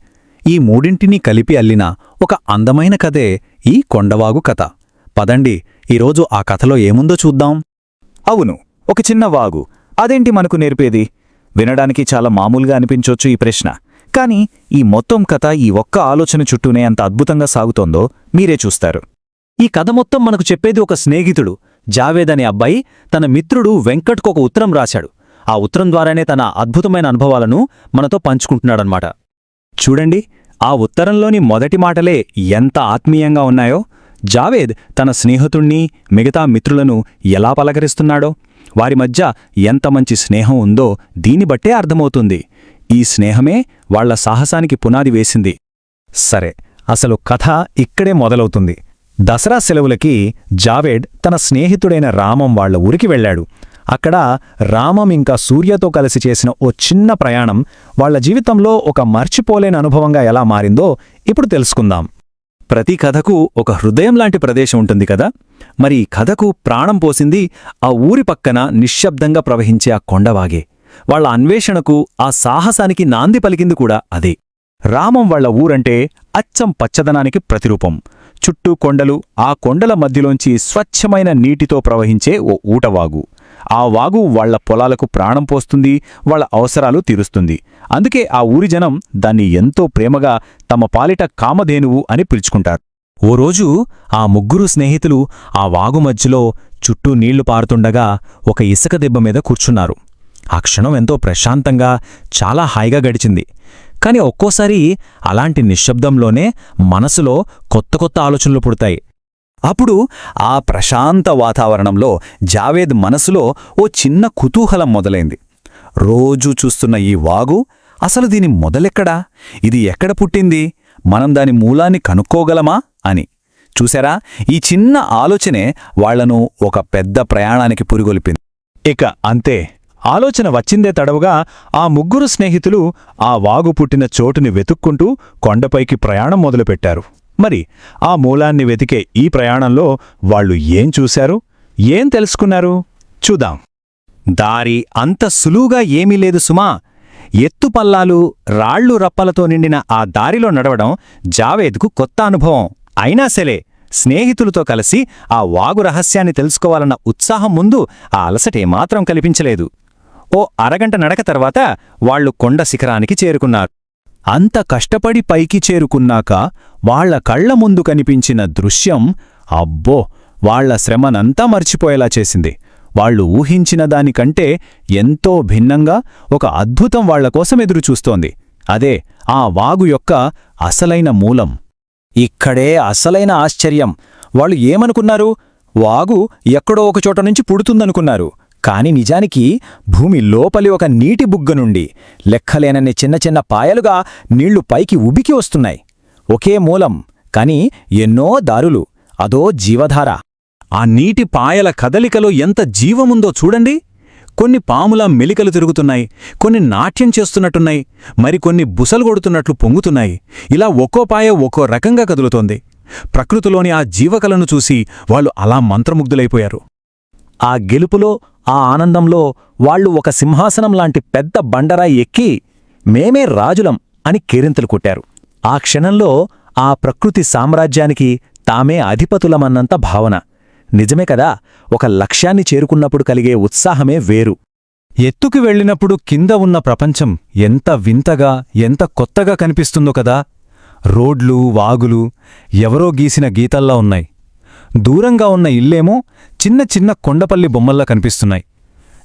Speaker 2: ఈ మూడింటినీ కలిపి అల్లిన ఒక అందమైన కథే ఈ కొండవాగు కథ. పదండి, ఈరోజు ఆ కథలో ఏముందో చూద్దాం.
Speaker 1: అవును, ఒక చిన్న వాగు, అదేంటి మనకు నేర్పేది? వినడానికి చాలా మామూలుగా అనిపించొచ్చు ఈ ప్రశ్న. కాని ఈ మొత్తం కథ ఈ ఒక్క ఆలోచన చుట్టూనే ఎంత అద్భుతంగా సాగుతోందో మీరే చూస్తారు.
Speaker 2: ఈ కథ మొత్తం మనకు చెప్పేది ఒక స్నేహితుడు జావేద్ అనే అబ్బాయి తన మిత్రుడు వెంకట్కు ఒక ఉత్తరం రాశాడు. ఆ ఉత్తరం ద్వారానే తన అద్భుతమైన అనుభవాలను మనతో పంచుకుంటున్నాడనమాట. చూడండి, ఆ ఉత్తరంలోని మొదటి మాటలే ఎంత ఆత్మీయంగా ఉన్నాయో. జావేద్ తన స్నేహితుణ్ణి, మిగతా మిత్రులను ఎలా పలకరిస్తున్నాడో, వారి మధ్య ఎంత మంచి స్నేహం ఉందో దీన్ని బట్టే అర్థమవుతుంది. ఈ స్నేహమే వాళ్ల సాహసానికి పునాది వేసింది. సరే, అసలు కథ ఇక్కడే మొదలవుతుంది. దసరా సెలవులకి జావేద్ తన స్నేహితుడైన రామం వాళ్ల ఊరికి వెళ్లాడు. అక్కడ రామం ఇంకా సూర్యతో కలిసి చేసిన ఓ చిన్న ప్రయాణం వాళ్ల జీవితంలో ఒక మర్చిపోలేని అనుభవంగా ఎలా మారిందో ఇప్పుడు తెలుసుకుందాం. ప్రతి కథకు ఒక హృదయం లాంటి ప్రదేశం ఉంటుంది కదా. మరి ఈ కథకు ప్రాణం పోసింది ఆ ఊరి పక్కన నిశ్శబ్దంగా ప్రవహించే ఆ కొండవాగే. వాళ్ల అన్వేషణకు, ఆ సాహసానికి నాంది పలికింది కూడా అదే. రామం వాళ్ల ఊరంటే అచ్చం పచ్చదనానికి ప్రతిరూపం. చుట్టూ కొండలు, ఆ కొండల మధ్యలోంచి స్వచ్ఛమైన నీటితో ప్రవహించే ఓ ఊటవాగు. ఆ వాగు వాళ్ల పొలాలకు ప్రాణం పోస్తుంది, వాళ్ల అవసరాలు తీరుస్తుంది. అందుకే ఆ ఊరి జనం దాన్ని ఎంతో ప్రేమగా తమ పాలిట కామధేనువు అని పిలుచుకుంటారు. ఓ రోజు ఆ ముగ్గురు స్నేహితులు ఆ వాగు మధ్యలో చుట్టూ నీళ్లు పారుతుండగా ఒక ఇసుక దెబ్బ మీద కూర్చున్నారు. ఆ క్షణం ఎంతో ప్రశాంతంగా, చాలా హాయిగా గడిచింది. కాని ఒక్కోసారి అలాంటి నిశ్శబ్దంలోనే మనసులో కొత్త కొత్త ఆలోచనలు పుడతాయి. అప్పుడు ఆ ప్రశాంత వాతావరణంలో జావేద్ మనసులో ఓ చిన్న కుతూహలం మొదలైంది. రోజూ చూస్తున్న ఈ వాగు, అసలు దీని మొదలెక్కడా? ఇది ఎక్కడ పుట్టింది? మనం దాని మూలాన్ని కనుక్కోగలమా అని. చూశారా, ఈ చిన్న ఆలోచనే వాళ్లను ఒక పెద్ద ప్రయాణానికి పురిగొల్పింది. ఇక అంతే, ఆలోచన వచ్చిందే తడవుగా ఆ ముగ్గురు స్నేహితులు ఆ వాగు పుట్టిన చోటుని వెతుక్కుంటూ కొండపైకి ప్రయాణం మొదలుపెట్టారు. మరి ఆ మూలాన్ని వెతికే ఈ ప్రయాణంలో వాళ్ళు ఏం చూశారు, ఏం తెలుసుకున్నారు చూద్దాం. దారి అంత సులువుగా ఏమీ లేదు సుమా. ఎత్తుపల్లాలు, రాళ్లు రప్పలతో నిండిన ఆ దారిలో నడవడం జావేద్కు కొత్త అనుభవం. అయినా సరే, స్నేహితులతో కలిసి ఆ వాగు రహస్యాన్ని తెలుసుకోవాలన్న ఉత్సాహం ముందు ఆ అలసటేమాత్రం కల్పించలేదు. ఓ అరగంట నడక తర్వాత వాళ్లు కొండ శిఖరానికి చేరుకున్నారు. అంత కష్టపడి పైకి చేరుకున్నాక వాళ్ల కళ్ల ముందు కనిపించిన దృశ్యం, అబ్బో, వాళ్ల శ్రమనంతా మర్చిపోయేలా చేసింది. వాళ్లు ఊహించిన దానికంటే ఎంతో భిన్నంగా ఒక అద్భుతం వాళ్లకోసం ఎదురుచూస్తోంది. అదే ఆ వాగు యొక్క అసలైన మూలం. ఇక్కడే అసలైన ఆశ్చర్యం. వాళ్ళు ఏమనుకున్నారు? వాగు ఎక్కడో ఒకచోట నుంచి పుడుతుందనుకున్నారు. కాని నిజానికి భూమి లోపలి ఒక నీటి బుగ్గ నుండి లెక్కలేనన్ని చిన్న చిన్న పాయలుగా నీళ్లు పైకి ఉబికి వస్తున్నాయి. ఒకే మూలం, కాని ఎన్నో దారులు. అదో జీవధార. ఆ నీటి పాయల కదలికలో ఎంత జీవముందో చూడండి. కొన్ని పాములా మెలికలు తిరుగుతున్నాయి, కొన్ని నాట్యం చేస్తున్నట్టున్నాయి, మరికొన్ని బుసలుగొడుతున్నట్లు పొంగుతున్నాయి. ఇలా ఒక్కో పాయ ఒక్కో రకంగా కదులుతోంది. ప్రకృతిలోని ఆ జీవకలను చూసి వాళ్ళు అలా మంత్రముగ్ధులైపోయారు. ఆ గెలుపులో, ఆ ఆనందంలో వాళ్లు ఒక సింహాసనం లాంటి పెద్ద బండరాయి ఎక్కి మేమే రాజులం అని కేరింతలు కొట్టారు. ఆ క్షణంలో ఆ ప్రకృతి సామ్రాజ్యానికి తామే అధిపతులమన్నంత భావన. నిజమే కదా, ఒక లక్ష్యాన్ని చేరుకున్నప్పుడు కలిగే ఉత్సాహమే వేరు. ఎత్తుకు వెళ్ళినప్పుడు కింద ఉన్న ప్రపంచం ఎంత వింతగా, ఎంత కొత్తగా కనిపిస్తుందో కదా. రోడ్లు, వాగులు ఎవరో గీసిన గీతల్లా ఉన్నాయి. దూరంగా ఉన్న ఇల్లేమో చిన్న చిన్న కొండపల్లి బొమ్మల్లా కనిపిస్తున్నాయి.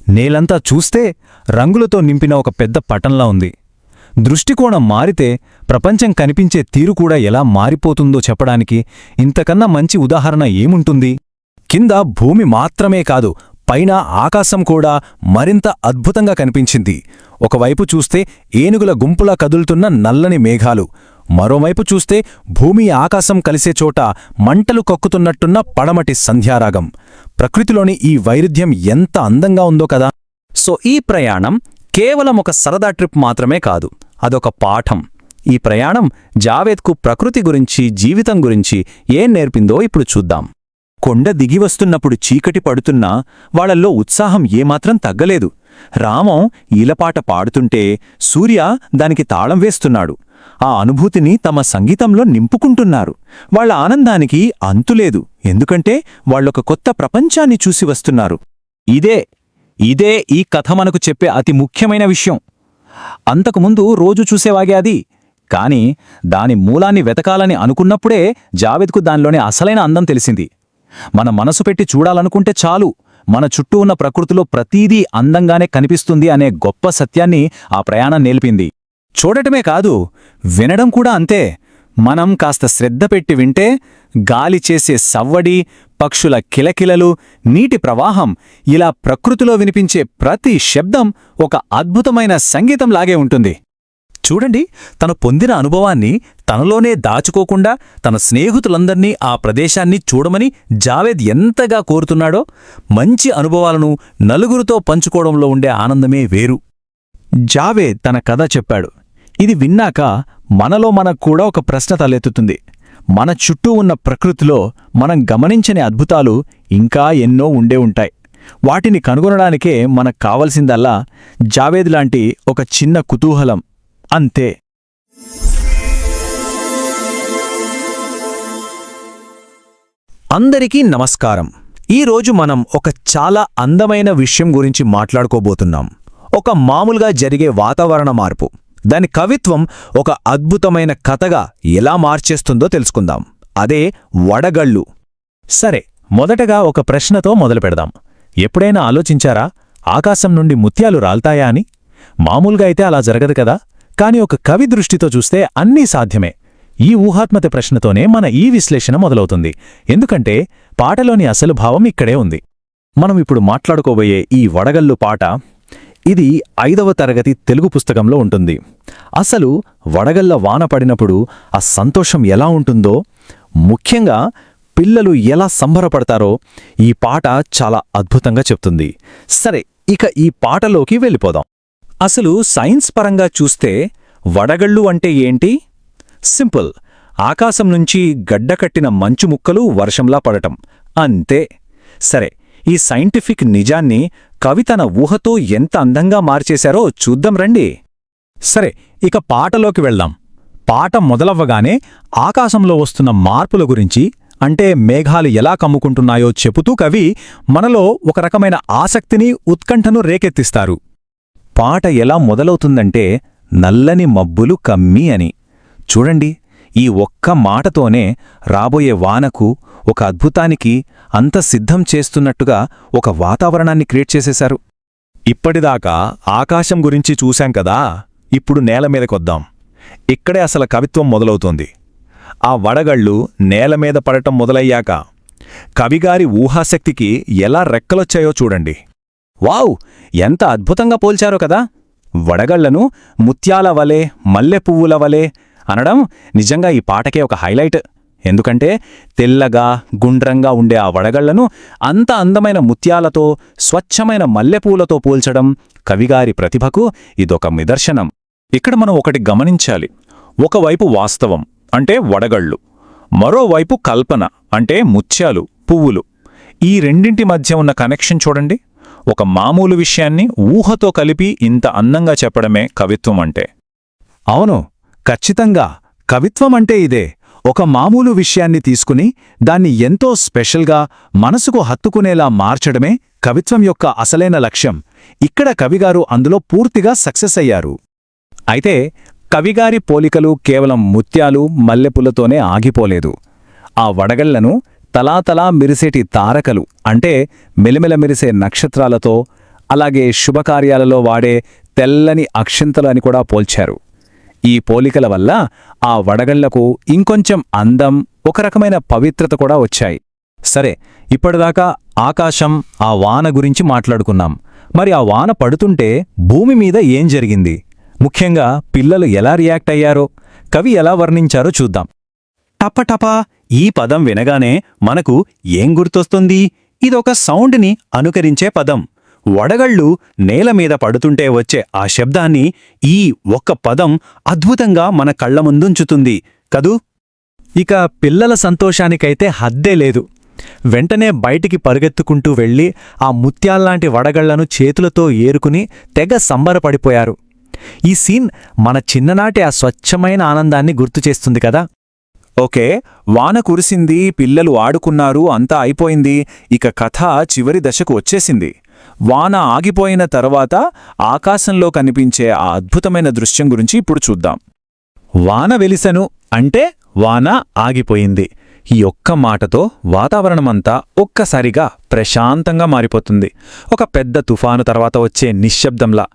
Speaker 2: నేలంతా చూస్తే రంగులతో నింపిన ఒక పెద్ద పటంలా ఉంది. దృష్టికోణం మారితే ప్రపంచం కనిపించే తీరు కూడా ఎలా మారిపోతుందో చెప్పడానికి ఇంతకన్నా మంచి ఉదాహరణ ఏముంటుంది? కింద భూమి మాత్రమే కాదు, పైన ఆకాశం కూడా మరింత అద్భుతంగా కనిపించింది. ఒకవైపు చూస్తే ఏనుగుల గుంపులా కదులుతున్న నల్లని మేఘాలు, మరోవైపు చూస్తే భూమి ఆకాశం కలిసే చోట మంటలు కక్కుతున్నట్టున్న పడమటి సంధ్యారాగం. ప్రకృతిలోని ఈ వైరుధ్యం ఎంత అందంగా ఉందో కదా. సో ఈ ప్రయాణం కేవలం ఒక సరదా ట్రిప్ మాత్రమే కాదు, అదొక పాఠం. ఈ ప్రయాణం జావేద్కు ప్రకృతి గురించి, జీవితం గురించి ఏం నేర్పిందో ఇప్పుడు చూద్దాం. కొండ దిగివస్తున్నప్పుడు చీకటి పడుతున్నా వాళ్లల్లో ఉత్సాహం ఏమాత్రం తగ్గలేదు. రామం ఈలపాట పాడుతుంటే సూర్య దానికి తాళం వేస్తున్నాడు. ఆ అనుభూతిని తమ సంగీతంలో నింపుకుంటున్నారు. వాళ్ల ఆనందానికి అంతులేదు, ఎందుకంటే వాళ్లొక కొత్త ప్రపంచాన్ని చూసి వస్తున్నారు. ఇదే ఈ కథ మనకు చెప్పే అతి ముఖ్యమైన విషయం. అంతకుముందు రోజు చూసేవాగే అది,
Speaker 1: కాని దాని మూలాన్ని వెతకాలని అనుకున్నప్పుడే జావేద్కు దానిలోని అసలైన అందం తెలిసింది. మన మనసు పెట్టి చూడాలనుకుంటే చాలు, మన చుట్టూ ఉన్న ప్రకృతిలో ప్రతీదీ అందంగానే కనిపిస్తుంది అనే గొప్ప సత్యాన్ని ఆ ప్రయాణం నేర్పింది. చూడటమే కాదు, వినడం కూడా అంతే. మనం కాస్త శ్రద్ధ పెట్టి వింటే గాలి చేసే సవ్వడి, పక్షుల కిలకిలలు, నీటి ప్రవాహం, ఇలా ప్రకృతిలో వినిపించే ప్రతి శబ్దం ఒక అద్భుతమైన సంగీతంలాగే ఉంటుంది.
Speaker 2: చూడండి, తను పొందిన అనుభవాన్ని తనలోనే దాచుకోకుండా తన స్నేహితులందర్నీ ఆ ప్రదేశాన్ని చూడమని జావేద్ ఎంతగా కోరుతున్నాడో. మంచి అనుభవాలను నలుగురితో పంచుకోవడంలో ఉండే ఆనందమే వేరు.
Speaker 1: జావేద్ తన కథ చెప్పాడు. ఇది విన్నాక మనలో మనకు కూడా ఒక ప్రశ్న తలెత్తుతుంది. మన చుట్టూ ఉన్న ప్రకృతిలో మనం గమనించని అద్భుతాలు ఇంకా ఎన్నో ఉండే ఉంటాయి. వాటిని కనుగొనడానికే మనకు కావలసిందల్లా జావేద్ లాంటి ఒక చిన్న కుతూహలం, అంతే.
Speaker 3: అందరికీ నమస్కారం. ఈరోజు మనం ఒక చాలా అందమైన విషయం గురించి మాట్లాడుకోబోతున్నాం. ఒక మామూలుగా జరిగే వాతావరణ మార్పు, దాని కవిత్వం ఒక అద్భుతమైన కథగా ఎలా మార్చేస్తుందో తెలుసుకుందాం. అదే వడగళ్ళు.
Speaker 2: సరే, మొదటగా ఒక ప్రశ్నతో మొదలుపెడదాం. ఎప్పుడైనా ఆలోచించారా ఆకాశం నుండి ముత్యాలు రాల్తాయా అని? మామూలుగా అయితే అలా జరగదు కదా. కాని ఒక కవి దృష్టితో చూస్తే అన్నీ సాధ్యమే. ఈ ఊహాత్మక ప్రశ్నతోనే మన ఈ విశ్లేషణ మొదలవుతుంది. ఎందుకంటే పాటలోని అసలు భావం ఇక్కడే ఉంది. మనం ఇప్పుడు మాట్లాడుకోబోయే ఈ వడగళ్ళు పాట, ఇది 5వ తరగతి తెలుగు పుస్తకంలో ఉంటుంది. అసలు వడగళ్ళ వాన పడినప్పుడు ఆ సంతోషం ఎలా ఉంటుందో, ముఖ్యంగా పిల్లలు ఎలా సంబరపడతారో ఈ పాట చాలా అద్భుతంగా చెప్తుంది. సరే, ఇక ఈ పాటలోకి వెళ్ళిపోదాం. అసలు సైన్స్ పరంగా చూస్తే వడగళ్ళు అంటే ఏంటి? సింపుల్. ఆకాశం నుంచి గడ్డకట్టిన మంచు ముక్కలు వర్షంలా పడటం, అంతే. సరే, ఈ సైంటిఫిక్ నిజాన్ని కవి తన ఊహతో ఎంత అందంగా మార్చేశారో చూద్దాం రండి. సరే, ఇక పాటలోకి వెళ్దాం. పాట మొదలవ్వగానే ఆకాశంలో వస్తున్న మార్పుల గురించి, అంటే మేఘాలు ఎలా కమ్ముకుంటున్నాయో చెబుతూ కవి మనలో ఒక రకమైన ఆసక్తిని, ఉత్కంఠను రేకెత్తిస్తారు. పాట ఎలా మొదలవుతుందంటే నల్లని మబ్బులు కమ్మి అని. చూడండి, ఈ ఒక్క మాటతోనే రాబోయే వానకు, ఒక అద్భుతానికి అంత సిద్ధం చేస్తున్నట్టుగా ఒక వాతావరణాన్ని క్రియేట్ చేసేశారు. ఇప్పటిదాకా ఆకాశం గురించి చూశాం కదా, ఇప్పుడు నేల మీదకొద్దాం. ఇక్కడే అసలు కవిత్వం మొదలవుతోంది. ఆ వడగళ్ళు నేల మీద పడటం మొదలయ్యాక కవిగారి ఊహాశక్తికి ఎలా రెక్కలొచ్చాయో చూడండి. వావ్, ఎంత అద్భుతంగా పోల్చారో కదా. వడగళ్లను ముత్యాల వలె, మల్లెపువ్వుల వలె అనడం నిజంగా ఈ పాటకే ఒక హైలైట్. ఎందుకంటే తెల్లగా, గుండ్రంగా ఉండే ఆ వడగళ్లను అంత అందమైన ముత్యాలతో, స్వచ్ఛమైన మల్లెపూలతో పోల్చడం కవిగారి ప్రతిభకు ఇదొక నిదర్శనం. ఇక్కడ మనం ఒకటి గమనించాలి. ఒకవైపు వాస్తవం, అంటే వడగళ్ళు, మరోవైపు కల్పన, అంటే ముత్యాలు, పువ్వులు. ఈ రెండింటి మధ్య ఉన్న కనెక్షన్ చూడండి. ఒక మామూలు విషయాన్ని ఊహతో కలిపి ఇంత అందంగా చెప్పడమే కవిత్వం అంటే. అవును, ఖచ్చితంగా కవిత్వం అంటే ఇదే. ఒక మామూలు విషయాన్ని తీసుకుని దాన్ని ఎంతో స్పెషల్గా, మనసుకు హత్తుకునేలా మార్చడమే కవిత్వం యొక్క అసలైన లక్ష్యం. ఇక్కడ కవిగారు అందులో పూర్తిగా సక్సెస్ అయ్యారు. అయితే కవిగారి పోలికలు కేవలం ముత్యాలు, మల్లెపూలతోనే ఆగిపోలేదు. ఆ వడగళ్లను తలాతలా మెరిసేటి తారకలు, అంటే మెలిమెల మెరిసే నక్షత్రాలతో, అలాగే శుభకార్యాలలో వాడే తెల్లని అక్షింతలు అని కూడా పోల్చారు. ఈ పోలికల వల్ల ఆ వడగళ్లకు ఇంకొంచెం అందం, ఒక రకమైన పవిత్రత కూడా వచ్చాయి. సరే, ఇప్పటిదాకా ఆకాశం, ఆ వాన గురించి మాట్లాడుకున్నాం. మరి ఆ వాన పడుతుంటే భూమి మీద ఏం జరిగింది? ముఖ్యంగా పిల్లలు ఎలా రియాక్ట్ అయ్యారో, కవి ఎలా వర్ణించారో చూద్దాం. టపటపా ఈ పదం వినగానే మనకు ఏం గుర్తొస్తుంది? ఇదొక సౌండ్ని అనుకరించే పదం. వడగళ్ళు నేల మీద పడుతుంటే వచ్చే ఆ శబ్దాన్ని ఈ ఒక్క పదం అద్భుతంగా మన కళ్ల ముందుంచుతుంది కదూ. ఇక పిల్లల సంతోషానికైతే హద్దే లేదు. వెంటనే బయటికి పరుగెత్తుకుంటూ వెళ్ళి ఆ ముత్యాల్లాంటి వడగళ్లను చేతులతో ఏరుకుని తెగ సంబరపడిపోయారు. ఈ సీన్ మన చిన్ననాటి ఆ స్వచ్ఛమైన ఆనందాన్ని గుర్తుచేస్తుంది కదా. ఓకే, వాన కురిసింది, పిల్లలు ఆడుకున్నారు, అంతా అయిపోయింది. ఇక కథ చివరి దశకు వచ్చేసింది. వాన ఆగిపోయిన తర్వాత ఆకాశంలో కనిపించే ఆ అద్భుతమైన దృశ్యం గురించి ఇప్పుడు చూద్దాం.
Speaker 1: వాన వెలిసెను అంటే వాన ఆగిపోయింది. ఈ ఒక్క మాటతో వాతావరణమంతా ఒక్కసారిగా ప్రశాంతంగా మారిపోతుంది. ఒక పెద్ద తుఫాను తర్వాత వచ్చే నిశ్శబ్దంలా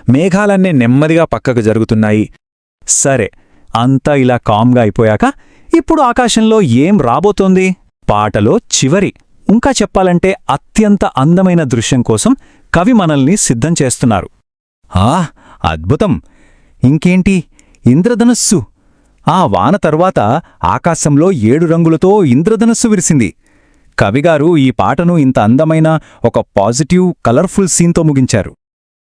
Speaker 1: మేఘాలన్నీ నెమ్మదిగా పక్కకు జరుగుతున్నాయి.
Speaker 2: సరే, అంతా ఇలా కామ్గా అయిపోయాక ఇప్పుడు ఆకాశంలో ఏం రాబోతోంది? పాటలో చివరి, ఇంకా చెప్పాలంటే అత్యంత అందమైన దృశ్యం కోసం కవి మనల్ని సిద్ధం చేస్తున్నారు. అద్భుతం! ఇంకేంటి? ఇంద్రధనుస్సు! ఆ వాన తరువాత ఆకాశంలో 7 రంగులతో ఇంద్రధనుస్సు విరిసింది. కవిగారు ఈ పాటను ఇంత అందమైన ఒక పాజిటివ్, కలర్ఫుల్ సీన్తో ముగించారు.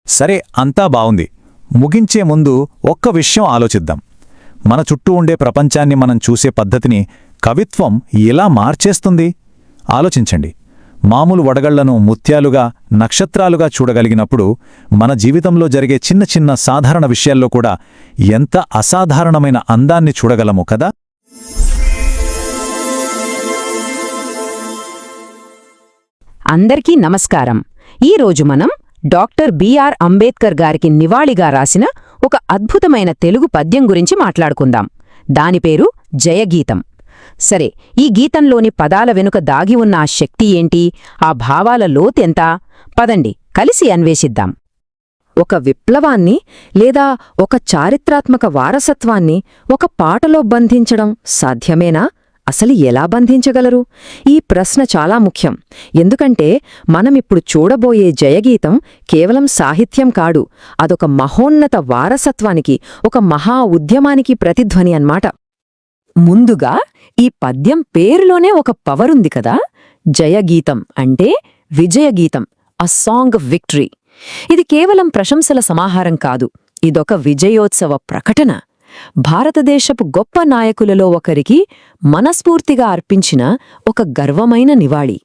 Speaker 2: సరే, అంతా బావుంది. ముగించే ముందు ఒక్క విషయం ఆలోచిద్దాం. మన చుట్టూ ఉండే ప్రపంచాన్ని మనం చూసే పద్ధతిని కవిత్వం ఎలా మార్చేస్తుంది? ఆలోచించండి. మామూలు వడగళ్లను ముత్యాలుగా, నక్షత్రాలుగా చూడగలిగినప్పుడు మన జీవితంలో జరిగే చిన్న చిన్న సాధారణ విషయాల్లో కూడా ఎంత అసాధారణమైన అందాన్ని చూడగలము కదా?
Speaker 4: అందరికీ నమస్కారం. ఈరోజు మనం డాక్టర్ బిఆర్ అంబేద్కర్ గారికి నివాళిగా రాసిన ఒక అద్భుతమైన తెలుగు పద్యం గురించి మాట్లాడుకుందాం. దాని పేరు జయగీతం. సరే, ఈ గీతంలోని పదాల వెనుక దాగి ఉన్న ఆ శక్తి ఏంటి, ఆ భావాల లోతెంత? పదండి కలిసి అన్వేషిద్దాం. ఒక విప్లవాన్ని లేదా ఒక చారిత్రాత్మక వారసత్వాన్ని ఒక పాటలో బంధించడం సాధ్యమేనా? అసలు ఎలా బంధించగలరు? ఈ ప్రశ్న చాలా ముఖ్యం. ఎందుకంటే మనమిప్పుడు చూడబోయే జయగీతం కేవలం సాహిత్యం కాడు, అదొక మహోన్నత వారసత్వానికి, ఒక మహా ఉద్యమానికి ప్రతిధ్వని అన్నమాట. ముందుగా ఈ పద్యం పేరులోనే ఒక పవరుంది కదా. జయగీతం అంటే విజయగీతం, అ సాంగ్ ఆఫ్ విక్టరీ. ఇది కేవలం ప్రశంసల సమాహారం కాదు, ఇదొక విజయోత్సవ ప్రకటన. భారతదేశపు గొప్ప నాయకులలో ఒకరికి మనస్ఫూర్తిగా అర్పించిన ఒక గర్వమైన నివాళి.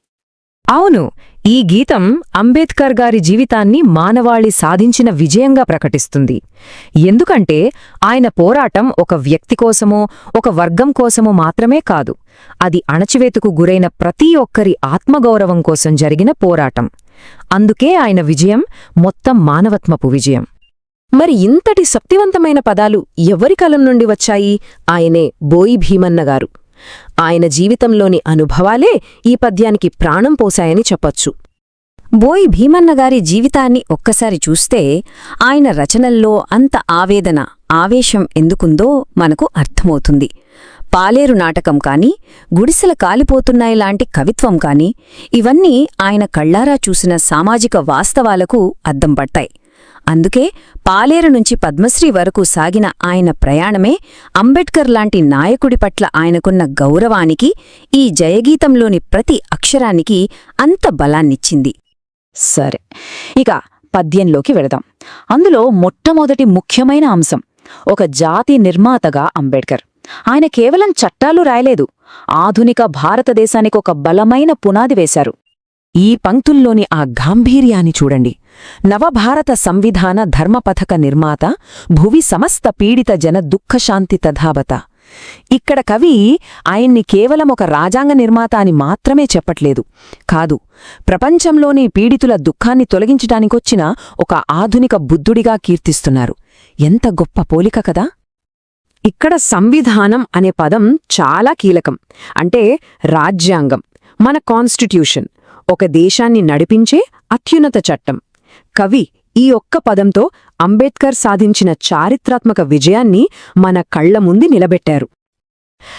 Speaker 4: అవును, ఈ గీతం అంబేద్కర్ గారి జీవితాన్ని మానవాళి సాధించిన విజయంగా ప్రకటిస్తుంది. ఎందుకంటే ఆయన పోరాటం ఒక వ్యక్తి కోసమో, ఒక వర్గం కోసమో మాత్రమే కాదు, అది అణచివేతకు గురైన ప్రతి ఒక్కరి ఆత్మగౌరవం కోసం జరిగిన పోరాటం. అందుకే ఆయన విజయం మొత్తం మానవత్వపు విజయం. మరి ఇంతటి శక్తివంతమైన పదాలు ఎవరి కలం నుండి వచ్చాయి? ఆయనే బోయి భీమన్న గారు. ఆయన జీవితంలోని అనుభవాలే ఈ పద్యానికి ప్రాణం పోశాయని చెప్పొచ్చు. బోయి భీమన్న గారి జీవితాన్ని ఒక్కసారి చూస్తే ఆయన రచనల్లో అంత ఆవేదన, ఆవేశం ఎందుకుందో మనకు అర్థమవుతుంది. పాలేరు నాటకం కాని, గుడిసెల కాలిపోతున్నాయిలాంటి కవిత్వం కాని, ఇవన్నీ ఆయన కళ్లారా చూసిన సామాజిక వాస్తవాలకు అద్దం పట్టాయి. అందుకే పాలేరు నుంచి పద్మశ్రీ వరకు సాగిన ఆయన ప్రయాణమే అంబేడ్కర్ లాంటి నాయకుడి పట్ల ఆయనకున్న గౌరవానికి, ఈ జయగీతంలోని ప్రతి అక్షరానికి అంత బలాన్నిచ్చింది. సరే, ఇక పద్యంలోకి వెళదాం. అందులో మొట్టమొదటి ముఖ్యమైన అంశం, ఒక జాతి నిర్మాతగా అంబేడ్కర్. ఆయన కేవలం చట్టాలు రాయలేదు, ఆధునిక భారతదేశానికి ఒక బలమైన పునాది వేశారు. ఈ పంక్తుల్లోని ఆ గాంభీర్యాన్ని చూడండి. నవభారత సంవిధాన ధర్మపథక నిర్మాత, భువి సమస్త పీడిత జన దుఃఖశాంతి తథావత. ఇక్కడ కవి ఆయన్ని కేవలం ఒక రాజ్యాంగ నిర్మాత అని మాత్రమే చెప్పట్లేదు. కాదు, ప్రపంచంలోని పీడితుల దుఃఖాన్ని తొలగించడానికొచ్చిన ఒక ఆధునిక బుద్ధుడిగా కీర్తిస్తున్నారు. ఎంత గొప్ప పోలిక కదా! ఇక్కడ సంవిధానం అనే పదం చాలా కీలకం. అంటే రాజ్యాంగం, మన కాన్స్టిట్యూషన్, ఒక దేశాన్ని నడిపించే అత్యున్నత చట్టం. కవి ఈ ఒక్క పదంతో అంబేద్కర్ సాధించిన చారిత్రాత్మక విజయాన్ని మన కళ్ల ముందు నిలబెట్టారు.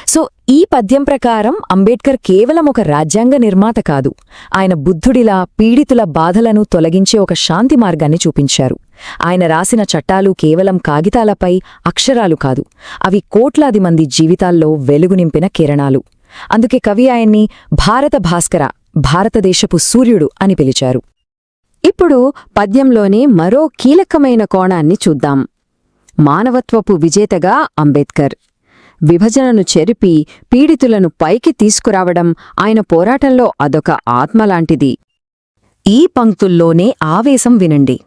Speaker 4: సో ఈ పద్యం ప్రకారం అంబేద్కర్ కేవలం ఒక రాజ్యాంగ నిర్మాత కాదు, ఆయన బుద్ధుడిలా పీడితుల బాధలను తొలగించే ఒక శాంతి మార్గాన్ని చూపించారు. ఆయన రాసిన చట్టాలు కేవలం కాగితాలపై అక్షరాలు కాదు, అవి కోట్లాది మంది జీవితాల్లో వెలుగు నింపిన కిరణాలు. అందుకే కవి ఆయన్ని భారత భాస్కర, భారతదేశపు సూర్యుడు అని పిలిచారు. ఇప్పుడు పద్యంలోనే మరో కీలకమైన కోణాన్ని చూద్దాం. మానవత్వపు విజేతగా అంబేద్కర్. విభజనను చెరిపి పీడితులను పైకి తీసుకురావడం ఆయన పోరాటంలో అదొక ఆత్మలాంటిది. ఈ పంక్తుల్లోనే ఆవేశం వినండి.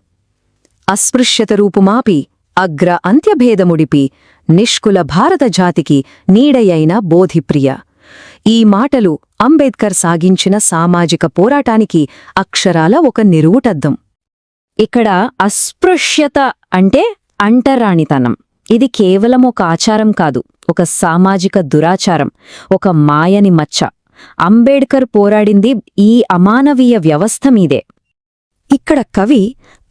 Speaker 4: అస్పృశ్యత రూపుమాపి, అగ్ర అంత్యభేదముడిపి, నిష్కుల భారత జాతికి నీడయైన బోధిప్రియ. ఈ మాటలు అంబేద్కర్ సాగించిన సామాజిక పోరాటానికి అక్షరాల ఒక నిరువుటద్దం. ఇక్కడ అస్పృశ్యత అంటే అంటరానితనం. ఇది కేవలం ఒక ఆచారం కాదు, ఒక సామాజిక దురాచారం, ఒక మాయని మచ్చ. అంబేడ్కర్ పోరాడింది ఈ అమానవీయ వ్యవస్థ మీదే. ఇక్కడ కవి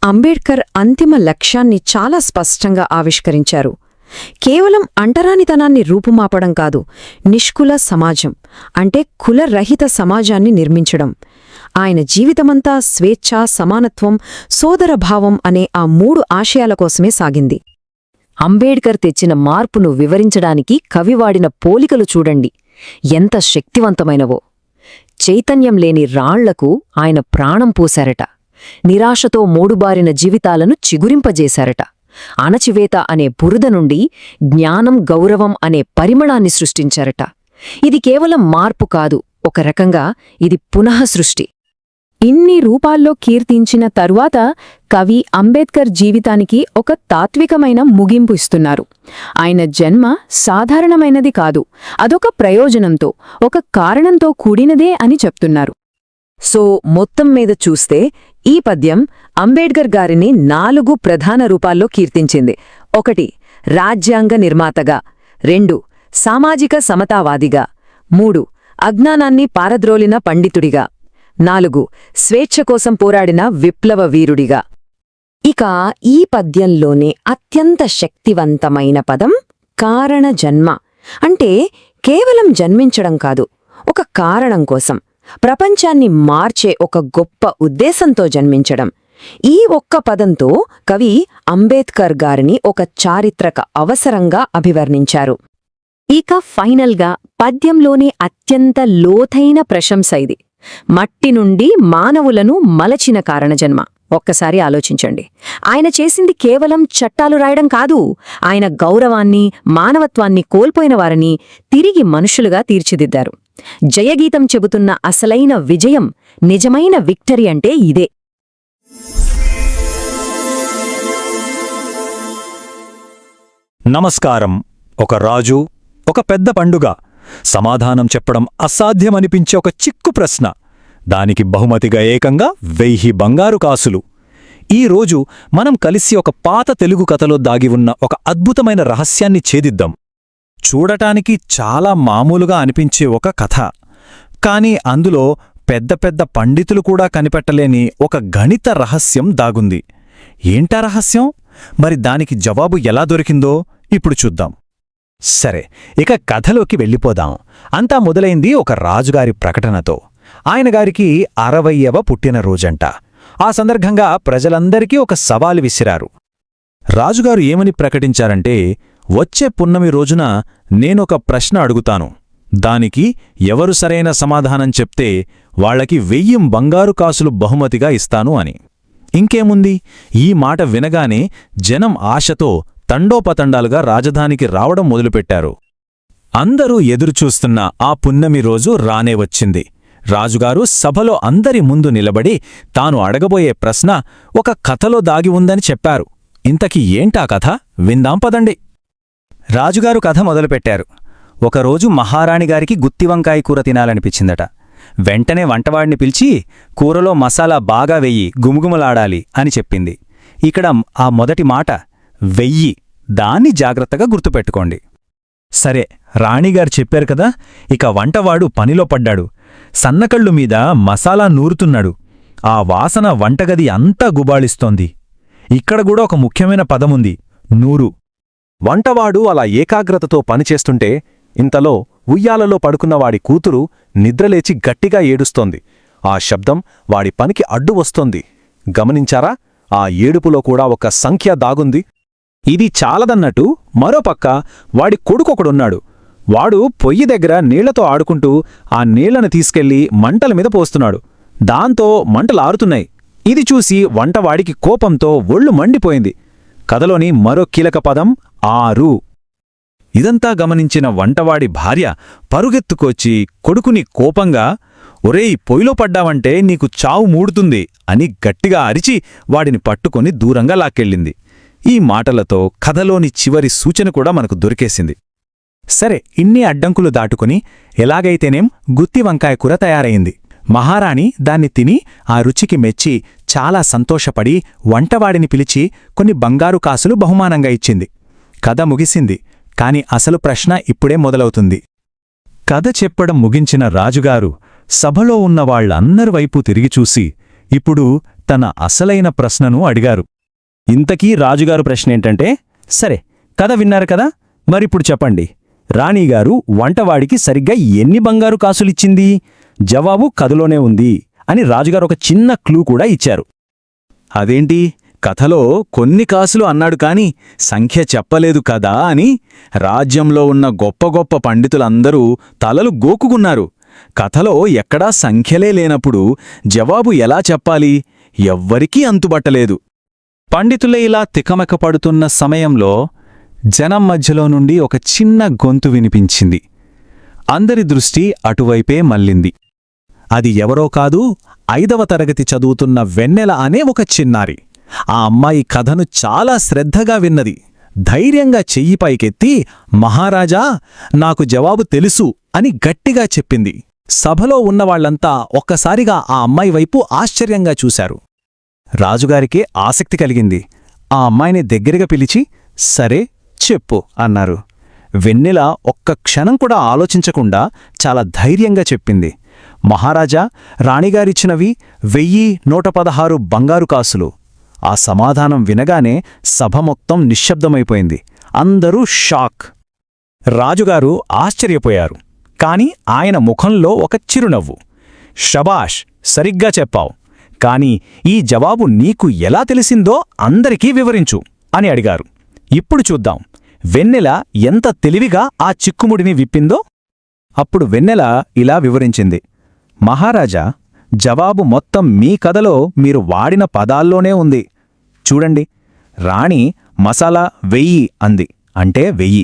Speaker 4: అంబేడ్కర్ అంతిమ లక్ష్యాన్ని చాలా స్పష్టంగా ఆవిష్కరించారు. కేవలం అంటరానితనాన్ని రూపుమాపడం కాదు, నిష్కుల సమాజం అంటే కులరహిత సమాజాన్ని నిర్మించడం. ఆయన జీవితమంతా స్వేచ్ఛ, సమానత్వం, సోదరభావం అనే ఆ 3 ఆశయాల కోసమే సాగింది. అంబేడ్కర్ తెచ్చిన మార్పును వివరించడానికి కవి వాడిన పోలికలు చూడండి, ఎంత శక్తివంతమైనవో. చైతన్యం లేని రాళ్లకు ఆయన ప్రాణం పోశారట, నిరాశతో మూడుబారిన జీవితాలను చిగురింపజేశారట, అణచివేత అనే బురద నుండి జ్ఞానం, గౌరవం అనే పరిమళాన్ని సృష్టించారట. ఇది కేవలం మార్పు కాదు, ఒక రకంగా ఇది పునఃసృష్టి. ఇన్ని రూపాల్లో కీర్తించిన తరువాత కవి అంబేద్కర్ జీవితానికి ఒక తాత్వికమైన ముగింపు ఇస్తున్నారు. ఆయన జన్మ సాధారణమైనది కాదు, అదొక ప్రయోజనంతో, ఒక కారణంతో కూడినదే అని చెప్తున్నారు. సో మొత్తం మీద చూస్తే ఈ పద్యం అంబేడ్కర్ గారిని 4 ప్రధాన రూపాల్లో కీర్తించింది. 1 రాజ్యాంగ నిర్మాతగా, 2 సామాజిక సమతావాదిగా, 3 అజ్ఞానాన్ని పారద్రోలిన పండితుడిగా, 4 స్వేచ్ఛ కోసం పోరాడిన విప్లవ వీరుడిగా. ఇక ఈ పద్యంలోనే అత్యంత శక్తివంతమైన పదం కారణ జన్మ. అంటే కేవలం జన్మించడం కాదు, ఒక కారణం కోసం, ప్రపంచాన్ని మార్చే ఒక గొప్ప ఉద్దేశంతో జన్మించడం. ఈ ఒక్క పదంతో కవి అంబేద్కర్ గారిని ఒక చారిత్రక అవసరంగా అభివర్ణించారు. ఇక ఫైనల్గా పద్యంలోని అత్యంత లోతైన ప్రశంస ఇది. మట్టి నుండి మానవులను మలచిన కారణజన్మ. ఒక్కసారి ఆలోచించండి. ఆయన చేసింది కేవలం చట్టాలు రాయడం కాదు, ఆయన గౌరవాన్ని, మానవత్వాన్ని కోల్పోయిన వారిని తిరిగి మనుషులుగా తీర్చిదిద్దారు. జయగీతం చెబుతున్న అసలైన విజయం, నిజమైన విక్టరీ అంటే ఇదే.
Speaker 2: నమస్కారం. ఒక రాజు, ఒక పెద్ద పండుగ, సమాధానం చెప్పడం అసాధ్యమనిపించే ఒక చిక్కు ప్రశ్న, దానికి బహుమతిగా ఏకంగా 1000 బంగారు కాసులు. ఈరోజు మనం కలిసి ఒక పాత తెలుగు కథలో దాగి ఉన్న ఒక అద్భుతమైన రహస్యాన్ని ఛేదిద్దాం. చూడటానికి చాలా మామూలుగా అనిపించే ఒక కథ, కాని అందులో పెద్ద పెద్ద పండితులు కూడా కనిపెట్టలేని ఒక గణిత రహస్యం దాగుంది. ఏంటా రహస్యం? మరి దానికి జవాబు ఎలా దొరికిందో ఇప్పుడు చూద్దాం. సరే, ఇక కథలోకి వెళ్ళిపోదాం. అంతా మొదలైంది ఒక రాజుగారి ప్రకటనతో. ఆయనగారికి 60వ పుట్టినరోజంట. ఆ సందర్భంగా ప్రజలందరికీ ఒక సవాలు విసిరారు. రాజుగారు ఏమని ప్రకటించారంటే, వచ్చే పున్నమి రోజున నేనొక ప్రశ్న అడుగుతాను, దానికి ఎవరు సరైన సమాధానం చెప్తే వాళ్లకి 1000 బంగారు కాసులు బహుమతిగా ఇస్తాను అని. ఇంకేముంది, ఈ మాట వినగానే జనం ఆశతో తండోపతండాలుగా రాజధానికి రావడం మొదలుపెట్టారు. అందరూ ఎదురుచూస్తున్న ఆ పున్నమి రోజు రానే వచ్చింది. రాజుగారు సభలో అందరి ముందు నిలబడి తాను అడగబోయే ప్రశ్న ఒక కథలో దాగి ఉందని చెప్పారు. ఇంతకీ ఏంటా కథ? విందాం పదండి. రాజుగారు కథ మొదలుపెట్టారు. ఒకరోజు మహారాణిగారికి గుత్తివంకాయ కూర తినాలనిపించిందట. వెంటనే వంటవాడిని పిలిచి, కూరలో మసాలా బాగా వెయ్యి, గుమగుమలాడాలి అని చెప్పింది. ఇక్కడ ఆ మొదటి మాట 1000, దాన్ని జాగ్రత్తగా గుర్తుపెట్టుకోండి. సరే, రాణిగారు చెప్పారు కదా, ఇక వంటవాడు పనిలో పడ్డాడు. సన్నకళ్ళు మీద మసాలా నూరుతున్నాడు. ఆ వాసన వంటగది అంతా గుబాళిస్తోంది. ఇక్కడ కూడా ఒక ముఖ్యమైన పదముంది, నూరు. వంటవాడు అలా ఏకాగ్రతతో పనిచేస్తుంటే ఇంతలో ఉయ్యాలలో పడుకున్నవాడి కూతురు నిద్రలేచి గట్టిగా ఏడుస్తోంది. ఆ శబ్దం వాడి పనికి అడ్డు వస్తోంది. గమనించారా? ఆ ఏడుపులో కూడా ఒక సంఖ్య దాగుంది. ఇది చాలదన్నట్టు మరోపక్క వాడి కొడుకొకడున్నాడు. వాడు పొయ్యి దగ్గర నీళ్లతో ఆడుకుంటూ ఆ నీళ్లను తీసుకెళ్లి మంటల మీద పోస్తున్నాడు. దాంతో మంటలారుతున్నాయి. ఇది చూసి వంటవాడికి కోపంతో ఒళ్ళు మండిపోయింది. కథలోని మరో కీలక పదం 6. ఇదంతా గమనించిన వంటవాడి భార్య పరుగెత్తుకొచ్చి కొడుకుని కోపంగా, ఒరేయ్, పొయ్యిలో పడ్డావంటే నీకు చావు మూడుతుంది అని గట్టిగా అరిచి వాడిని పట్టుకొని దూరంగా లాక్కెళ్ళింది. ఈ మాటలతో కథలోని చివరి సూచన కూడా మనకు దొరికేసింది. సరే, ఇన్ని అడ్డంకులు దాటుకుని ఎలాగైతేనేం గుత్తి వంకాయ కూర తయారైంది. మహారాణి దాన్ని తిని ఆ రుచికి మెచ్చి చాలా సంతోషపడి వంటవాడిని పిలిచి కొన్ని బంగారు కాసులు బహుమానంగా ఇచ్చింది. కథ ముగిసింది, కాని అసలు ప్రశ్న ఇప్పుడే మొదలవుతుంది. కథ చెప్పడం ముగించిన రాజుగారు సభలో ఉన్న వాళ్ళందరి వైపు తిరిగిచూసి ఇప్పుడు తన అసలైన ప్రశ్నను అడిగారు.
Speaker 5: ఇంతకీ రాజుగారు ప్రశ్నేంటంటే, సరే కథ విన్నారు కదా, మరిప్పుడు చెప్పండి, రాణీగారు వంటవాడికి సరిగ్గా ఎన్ని బంగారు కాసులిచ్చింది? జవాబు కథలోనే ఉంది అని రాజుగారు ఒక చిన్న క్లూ కూడా ఇచ్చారు.
Speaker 1: అదేంటి, కథలో కొన్ని కాసులు అన్నాడు కాని సంఖ్య చెప్పలేదు కదా అని రాజ్యంలో ఉన్న గొప్ప గొప్ప పండితులందరూ తలలు గోకుకున్నారు. కథలో ఎక్కడా సంఖ్యలే లేనప్పుడు జవాబు ఎలా చెప్పాలి? ఎవ్వరికీ అంతుబట్టలేదు.
Speaker 2: పండితులే ఇలా తికమకపడుతున్న సమయంలో జనం మధ్యలో నుండి ఒక చిన్న గొంతు వినిపించింది. అందరి దృష్టి అటువైపే మళ్ళింది. అది ఎవరో కాదు, 5వ తరగతి చదువుతున్న వెన్నెల అనే ఒక చిన్నారి. ఆ అమ్మాయి కథను చాలా శ్రద్ధగా విన్నది. ధైర్యంగా చెయ్యి పైకెత్తి, మహారాజా, నాకు జవాబు తెలుసు అని గట్టిగా చెప్పింది. సభలో ఉన్నవాళ్లంతా ఒక్కసారిగా ఆ అమ్మాయి వైపు ఆశ్చర్యంగా చూశారు. రాజుగారికి ఆసక్తి కలిగింది. ఆ అమ్మాయిని దగ్గరగా పిలిచి, సరే చెప్పు అన్నారు. వెన్నెల ఒక్క క్షణం కూడా ఆలోచించకుండా చాలా ధైర్యంగా చెప్పింది. మహారాజా, రాణిగారిచ్చినవి 1116 బంగారు కాసులు. ఆ సమాధానం వినగానే సభ మొత్తం నిశ్శబ్దమైపోయింది. అందరూ షాక్. రాజుగారు ఆశ్చర్యపోయారు. కాని ఆయన ముఖంలో ఒక చిరునవ్వు. షబాష్, సరిగ్గా చెప్పావు. కాని ఈ జవాబు నీకు ఎలా తెలిసిందో అందరికీ వివరించు అని అడిగారు. ఇప్పుడు చూద్దాం వెన్నెల ఎంత తెలివిగా ఆ చిక్కుముడిని విప్పిందో. అప్పుడు వెన్నెల ఇలా వివరించింది. మహారాజా, జవాబు మొత్తం మీ కథలో మీరు వాడిన పదాల్లోనే ఉంది. చూడండి, రాణి మసాలా 1000 అంది, అంటే 1000.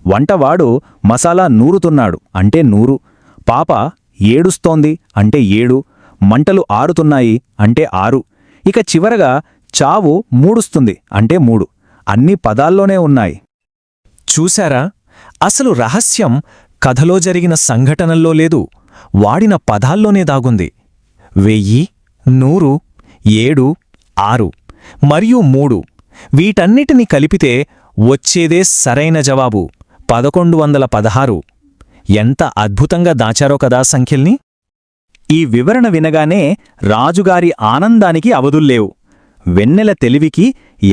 Speaker 2: వంటవాడు మసాలా నూరుతున్నాడు, అంటే 100. పాప ఏడుస్తోంది, అంటే 7. మంటలు ఆరుతున్నాయి, అంటే 6. ఇక చివరగా చావు మూడుస్తుంది, అంటే 3. అన్ని పదాల్లోనే ఉన్నాయి. చూశారా, అసలు రహస్యం కథలో జరిగిన సంఘటనల్లో లేదు, వాడిన పదాల్లోనే దాగుంది. 1000, 100, 7, 6 మరియు 3 వీటన్నిటిని కలిపితే వచ్చేదే సరైన జవాబు 1116. ఎంత అద్భుతంగా దాచారో కదా సంఖ్యల్ని. ఈ వివరణ వినగానే రాజుగారి ఆనందానికి అవధుల్లేవు. వెన్నెల తెలివికి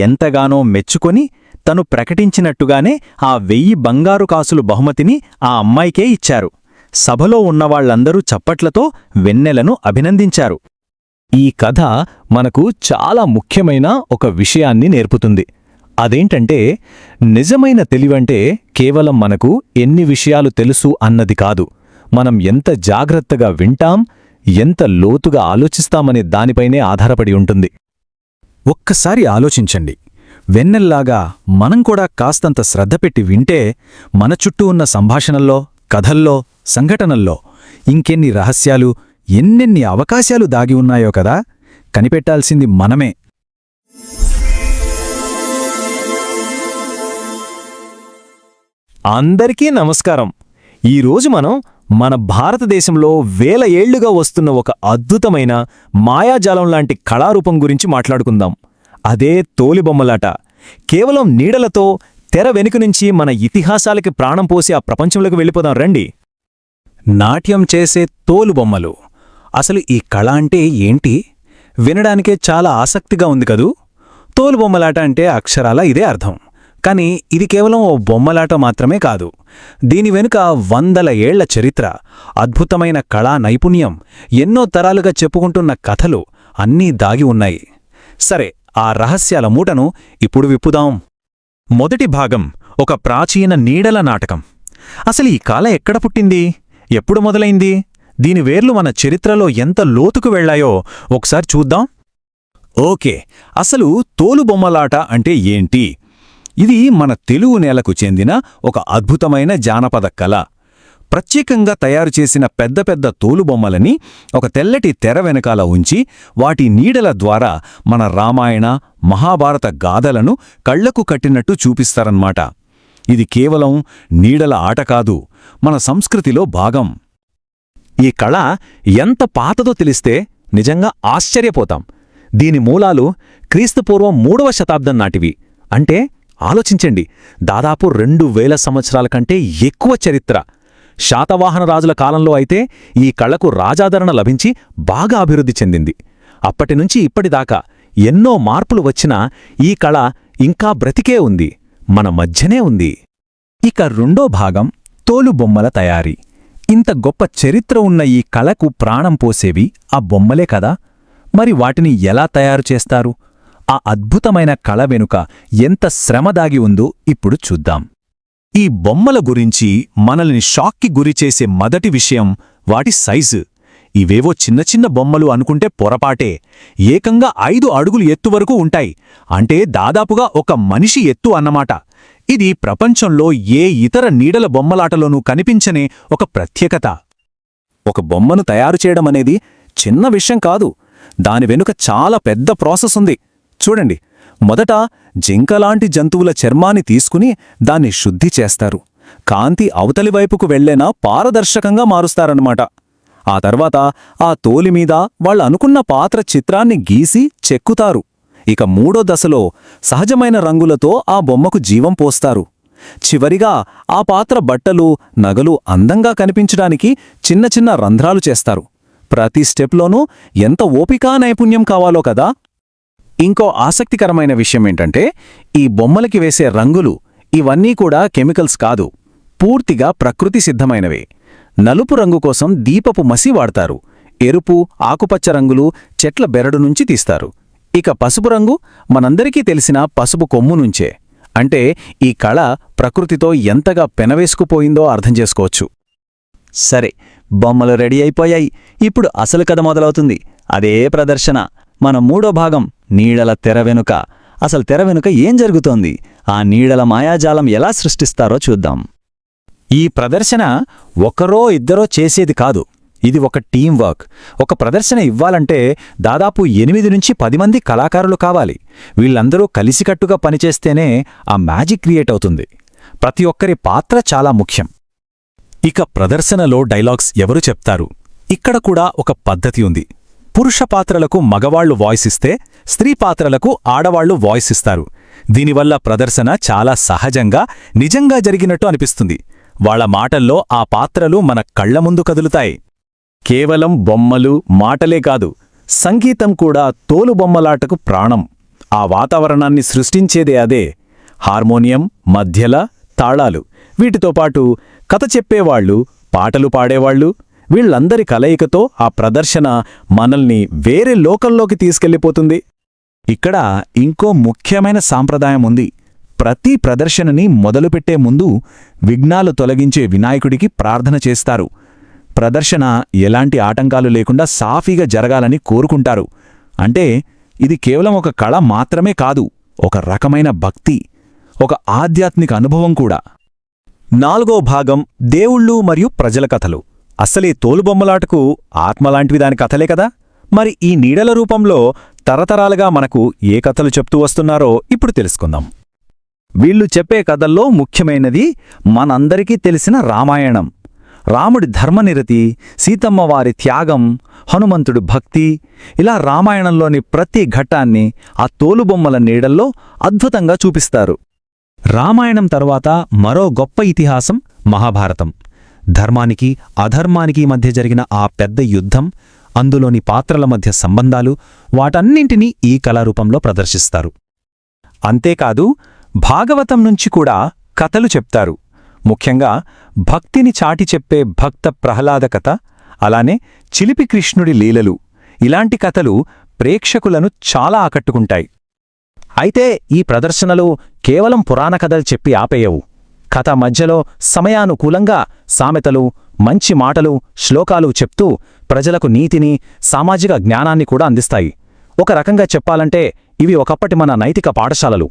Speaker 2: ఎంతగానో మెచ్చుకొని తను ప్రకటించినట్టుగానే ఆ 1000 బంగారు కాసులు బహుమతిని ఆ అమ్మాయికే ఇచ్చారు. సభలో ఉన్నవాళ్లందరూ చప్పట్లతో వెన్నెలను అభినందించారు. ఈ కథ మనకు చాలా ముఖ్యమైన ఒక విషయాన్ని నేర్పుతుంది. అదేంటంటే, నిజమైన తెలివంటే కేవలం మనకు ఎన్ని విషయాలు తెలుసు అన్నది కాదు, మనం ఎంత జాగ్రత్తగా వింటాం, ఎంత లోతుగా ఆలోచిస్తామనే దానిపైనే ఆధారపడి ఉంటుంది. ఒక్కసారి ఆలోచించండి, వెన్నెల్లాగా మనం కూడా కాస్తంత శ్రద్ధ పెట్టి వింటే మన చుట్టూ ఉన్న సంభాషణల్లో, కథల్లో, సంఘటనల్లో ఇంకెన్ని రహస్యాలు, ఎన్నెన్ని అవకాశాలు దాగి ఉన్నాయో కదా. కనిపెట్టాల్సింది మనమే.
Speaker 5: అందరికీ నమస్కారం. ఈరోజు మనం మన భారతదేశంలో వేల ఏళ్లుగా వస్తున్న ఒక అద్భుతమైన మాయాజాలం లాంటి కళారూపం గురించి మాట్లాడుకుందాం. అదే తోలుబొమ్మలాట. కేవలం నీడలతో తెర వెనుక నుంచి మన ఇతిహాసాలకి ప్రాణం పోసి ఆ ప్రపంచంలోకి వెళ్ళిపోదాం రండి.
Speaker 2: నాట్యం చేసే తోలుబొమ్మలు. అసలు ఈ కళ అంటే ఏంటి? వినడానికే చాలా ఆసక్తిగా ఉంది కదూ. తోలుబొమ్మలాట అంటే అక్షరాల ఇదే అర్థం. కాని ఇది కేవలం ఓ బొమ్మలాట మాత్రమే కాదు. దీని వెనుక 100 ఏళ్ల చరిత్ర, అద్భుతమైన కళా నైపుణ్యం, ఎన్నో తరాలుగా చెప్పుకుంటున్న కథలు అన్నీ దాగి ఉన్నాయి. సరే, ఆ రహస్యాల మూటను ఇప్పుడు విప్పుదాం. మొదటి భాగం ఒక ప్రాచీన నీడల నాటకం. అసలు ఈ కళ ఎక్కడ పుట్టింది? ఎప్పుడు మొదలైంది? దీని వేర్లు మన చరిత్రలో ఎంత లోతుకు వెళ్లాయో ఒకసారి చూద్దాం. ఓకే, అసలు తోలుబొమ్మలాట అంటే ఏంటి? ఇది మన తెలుగు నేలకు చెందిన ఒక అద్భుతమైన జానపద కళ. ప్రత్యేకంగా తయారుచేసిన పెద్ద పెద్ద తోలుబొమ్మలని ఒక తెల్లటి తెర వెనకాల ఉంచి వాటి నీడల ద్వారా మన రామాయణ, మహాభారత గాథలను కళ్లకు కట్టినట్టు చూపిస్తారన్నమాట. ఇది కేవలం నీడల ఆట కాదు, మన సంస్కృతిలో భాగం. ఈ కళ ఎంత పాతదో తెలిస్తే నిజంగా ఆశ్చర్యపోతాం. దీని మూలాలు క్రీస్తుపూర్వం 3వ శతాబ్దం నాటివి. అంటే
Speaker 1: ఆలోచించండి, దాదాపు 2000 సంవత్సరాల కంటే ఎక్కువ చరిత్ర. శాతవాహన రాజుల కాలంలో అయితే ఈ కళకు రాజాదరణ లభించి బాగా అభివృద్ధి చెందింది. అప్పటినుంచి ఇప్పటిదాకా ఎన్నో మార్పులు వచ్చినా ఈ కళ ఇంకా బ్రతికే ఉంది, మన మధ్యనే ఉంది.
Speaker 2: ఇక రెండో భాగం తోలుబొమ్మల తయారీ. ఇంత గొప్ప చరిత్ర ఉన్న ఈ కళకు ప్రాణం పోసేవి ఆ బొమ్మలే కదా. మరి వాటిని ఎలా తయారు చేస్తారు? ఆ అద్భుతమైన కళ వెనుక ఎంత శ్రమ దాగి ఉందో ఇప్పుడు చూద్దాం. ఈ బొమ్మల గురించి మనల్ని షాక్కి గురిచేసే మొదటి విషయం వాటి సైజు. ఇవేవో చిన్న చిన్న బొమ్మలు అనుకుంటే పొరపాటే. ఏకంగా 5 అడుగులు ఎత్తు వరకు ఉంటాయి. అంటే దాదాపుగా ఒక మనిషి ఎత్తు అన్నమాట. ఇది ప్రపంచంలో ఏ ఇతర నీడల బొమ్మలాటలోనూ కనిపించనే ఒక ప్రత్యేకత.
Speaker 1: ఒక బొమ్మను తయారు చేయడమనేది చిన్న విషయం కాదు. దాని వెనుక చాలా పెద్ద ప్రాసెస్ ఉంది. చూడండి, మొదట జింకలాంటి జంతువుల చర్మాన్ని తీసుకుని దాన్ని శుద్ధి చేస్తారు. కాంతి అవతలి వైపుకు వెళ్లేనా పారదర్శకంగా మారుస్తారన్నమాట. ఆ తర్వాత ఆ తోలిమీద వాళ్ళనుకున్న పాత్ర చిత్రాన్ని గీసి చెక్కుతారు. ఇక మూడో దశలో సహజమైన రంగులతో ఆ బొమ్మకు జీవం పోస్తారు. చివరిగా ఆ పాత్ర బట్టలు, నగలు అందంగా కనిపించడానికి చిన్న చిన్న రంధ్రాలు చేస్తారు. ప్రతి స్టెప్లోనూ ఎంత ఓపికా నైపుణ్యం కావాలో కదా. ఇంకో ఆసక్తికరమైన విషయమేంటంటే, ఈ బొమ్మలకి వేసే రంగులు ఇవన్నీ కూడా కెమికల్స్ కాదు, పూర్తిగా ప్రకృతి సిద్ధమైనవే. నలుపు రంగు కోసం దీపపు మసి వాడతారు. ఎరుపు, ఆకుపచ్చ రంగులు చెట్ల బెరడు నుంచి తీస్తారు. ఇక పసుపు రంగు మనందరికీ తెలిసిన పసుపు కొమ్ము నుంచే. అంటే ఈ కళ ప్రకృతితో ఎంతగా పెనవేసుకుపోయిందో అర్థం చేసుకోవచ్చు.
Speaker 3: సరే, బొమ్మలు రెడీ అయిపోయాయి. ఇప్పుడు అసలు కథ మొదలవుతుంది. అదే ప్రదర్శన. మన మూడో భాగం నీడల తెర వెనుక. అసలు తెర వెనుక ఏం జరుగుతోంది? ఆ నీడల మాయాజాలం ఎలా సృష్టిస్తారో చూద్దాం.
Speaker 1: ఈ ప్రదర్శన ఒకరో ఇద్దరో చేసేది కాదు. ఇది ఒక టీం వర్క్. ఒక ప్రదర్శన ఇవ్వాలంటే దాదాపు 8 నుంచి 10 మంది కళాకారులు కావాలి. వీళ్ళందరూ కలిసికట్టుగా పనిచేస్తేనే ఆ మ్యాజిక్ క్రియేట్ అవుతుంది. ప్రతి ఒక్కరి పాత్ర చాలా ముఖ్యం. ఇక ప్రదర్శనలో డైలాగ్స్ ఎవరు చెప్తారు? ఇక్కడ కూడా ఒక పద్ధతి ఉంది. పురుష పాత్రలకు మగవాళ్లు వాయిస్ ఇస్తే, స్త్రీ పాత్రలకు ఆడవాళ్లు వాయిస్ ఇస్తారు. దీనివల్ల ప్రదర్శన చాలా సహజంగా, నిజంగా జరిగినట్టు అనిపిస్తుంది. వాళ్ల మాటల్లో ఆ పాత్రలు మన కళ్ల ముందు కదులుతాయి. కేవలం బొమ్మలు, మాటలే కాదు, సంగీతం కూడా తోలుబొమ్మలాటకు ప్రాణం. ఆ వాతావరణాన్ని సృష్టించేదే అదే. హార్మోనియం, మధ్యల, తాళాలు, వీటితో పాటు కథ చెప్పేవాళ్లు, పాటలు పాడేవాళ్లు, వీళ్లందరి కలయికతో ఆ ప్రదర్శన మనల్ని వేరే లోకంలోకి తీసుకెళ్లిపోతుంది. ఇక్కడ ఇంకో ముఖ్యమైన సాంప్రదాయం ఉంది. ప్రతి ప్రదర్శనని మొదలుపెట్టే ముందు విఘ్నాలు తొలగించే వినాయకుడికి ప్రార్థన చేస్తారు. ప్రదర్శన ఎలాంటి ఆటంకాలు లేకుండా సాఫీగా జరగాలని కోరుకుంటారు. అంటే ఇది కేవలం ఒక కళ మాత్రమే కాదు, ఒక రకమైన భక్తి, ఒక ఆధ్యాత్మిక అనుభవం కూడా. నాలుగో భాగం దేవుళ్ళు మరియు ప్రజల కథలు. అసలే తోలుబొమ్మలాటకు ఆత్మలాంటివి దాని కథలే కదా. మరి ఈ నీడల రూపంలో తరతరాలుగా మనకు ఏ కథలు చెప్తూ వస్తున్నారో ఇప్పుడు తెలుసుకుందాం. వీళ్ళు చెప్పే కథల్లో ముఖ్యమైనది మనందరికీ తెలిసిన రామాయణం. రాముడి ధర్మనిరతి, సీతమ్మవారి త్యాగం, హనుమంతుడి భక్తి, ఇలా రామాయణంలోని ప్రతి ఘట్టాన్ని ఆ తోలుబొమ్మల నీడల్లో అద్భుతంగా చూపిస్తారు. రామాయణం తర్వాత మరో గొప్ప ఇతిహాసం మహాభారతం. ధర్మానికి అధర్మానికి మధ్య జరిగిన ఆ పెద్ద యుద్ధం, అందులోని పాత్రల మధ్య సంబంధాలు, వాటన్నింటినీ ఈ కళారూపంలో ప్రదర్శిస్తారు. అంతేకాదు భాగవతం నుంచి కూడా కథలు చెప్తారు. ముఖ్యంగా భక్తిని చాటి చెప్పే భక్త ప్రహ్లాద కథ, అలానే చిలిపి కృష్ణుడి లీలలు, ఇలాంటి కథలు ప్రేక్షకులను చాలా ఆకట్టుకుంటాయి. అయితే ఈ ప్రదర్శనలు కేవలం పురాణ కథలు చెప్పి ఆపేయవు. కథ మధ్యలో సమయానుకూలంగా సామెతలు, మంచి మాటలు, శ్లోకాలు చెప్తూ ప్రజలకు నీతిని, సామాజిక జ్ఞానాన్ని కూడా అందిస్తాయి. ఒక రకంగా చెప్పాలంటే ఇవి ఒకప్పటి మన నైతిక పాఠశాలలు.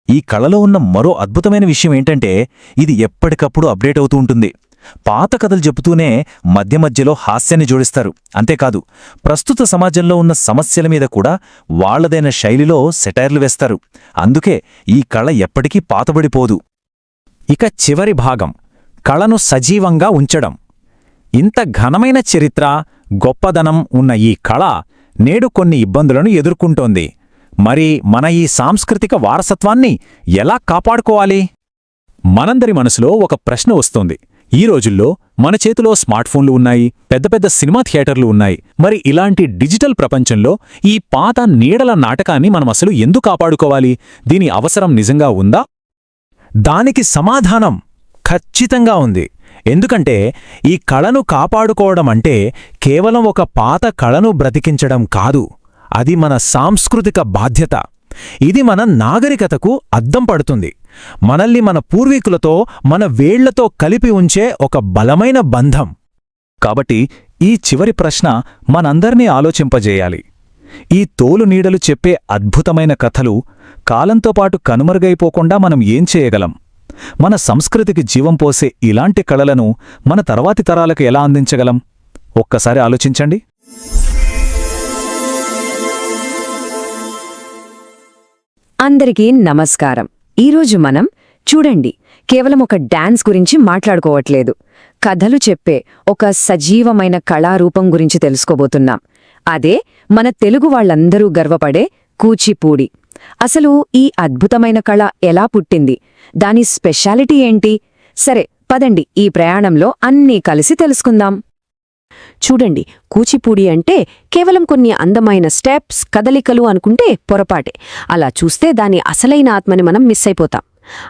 Speaker 1: ఈ కళలో ఉన్న మరో అద్భుతమైన విషయం ఏంటంటే, ఇది ఎప్పటికప్పుడు అప్డేట్ అవుతూ ఉంటుంది. పాత కథలు చెబుతూనే మధ్య మధ్యలో హాస్యాన్ని జోడిస్తారు. అంతేకాదు ప్రస్తుత సమాజంలో ఉన్న సమస్యల మీద కూడా వాళ్లదైన శైలిలో సెటైర్లు వేస్తారు. అందుకే ఈ కళ ఎప్పటికీ పాతబడిపోదు. ఇక చివరి భాగం కళను సజీవంగా ఉంచడం. ఇంత ఘనమైన చరిత్ర, గొప్పదనం ఉన్న ఈ కళ నేడు కొన్ని ఇబ్బందులను ఎదుర్కొంటోంది.
Speaker 2: మరి మన ఈ సాంస్కృతిక వారసత్వాన్ని ఎలా కాపాడుకోవాలి?
Speaker 1: మనందరి మనసులో ఒక ప్రశ్న వస్తోంది. ఈ రోజుల్లో మన చేతిలో స్మార్ట్ఫోన్లు ఉన్నాయి, పెద్ద పెద్ద సినిమా థియేటర్లు ఉన్నాయి. మరి ఇలాంటి డిజిటల్ ప్రపంచంలో ఈ పాత నీడల నాటకాన్ని మనం అసలు ఎందుకు కాపాడుకోవాలి? దీని అవసరం నిజంగా ఉందా?
Speaker 2: దానికి సమాధానం ఖచ్చితంగా ఉంది. ఎందుకంటే ఈ కళను కాపాడుకోవడం అంటే కేవలం ఒక పాత కళను బ్రతికించడం కాదు, అది మన సాంస్కృతిక బాధ్యత. ఇది మన నాగరికతకు అద్దం పడుతుంది. మనల్ని మన పూర్వీకులతో, మన వేళ్లతో కలిపి ఉంచే ఒక బలమైన బంధం.
Speaker 1: కాబట్టి ఈ చివరి ప్రశ్న మనందర్నీ ఆలోచింపజేయాలి. ఈ తోలు నీడలు చెప్పే అద్భుతమైన కథలు కాలంతో పాటు కనుమరుగైపోకుండా మనం ఏం చేయగలం? మన సంస్కృతికి జీవం పోసే ఇలాంటి కళలను మన తర్వాతి తరాలకు ఎలా అందించగలం? ఒక్కసారి ఆలోచించండి.
Speaker 4: అందరికీ నమస్కారం. ఈరోజు మనం చూడండి, కేవలం ఒక డాన్స్ గురించి మాట్లాడుకోవట్లేదు, కథలు చెప్పే ఒక సజీవమైన కళారూపం గురించి తెలుసుకోబోతున్నాం. అదే మన తెలుగు వాళ్ళందరూ గర్వపడే కూచిపూడి. అసలు ఈ అద్భుతమైన కళ ఎలా పుట్టింది? దాని స్పెషాలిటీ ఏంటి? సరే, పదండి ఈ ప్రయాణంలో అన్నీ కలిసి తెలుసుకుందాం. చూడండి, కూచిపూడి అంటే కేవలం కొన్ని అందమైన స్టెప్స్, కదలికలు అనుకుంటే పొరపాటే. అలా చూస్తే దాని అసలైన ఆత్మని మనం మిస్ అయిపోతాం.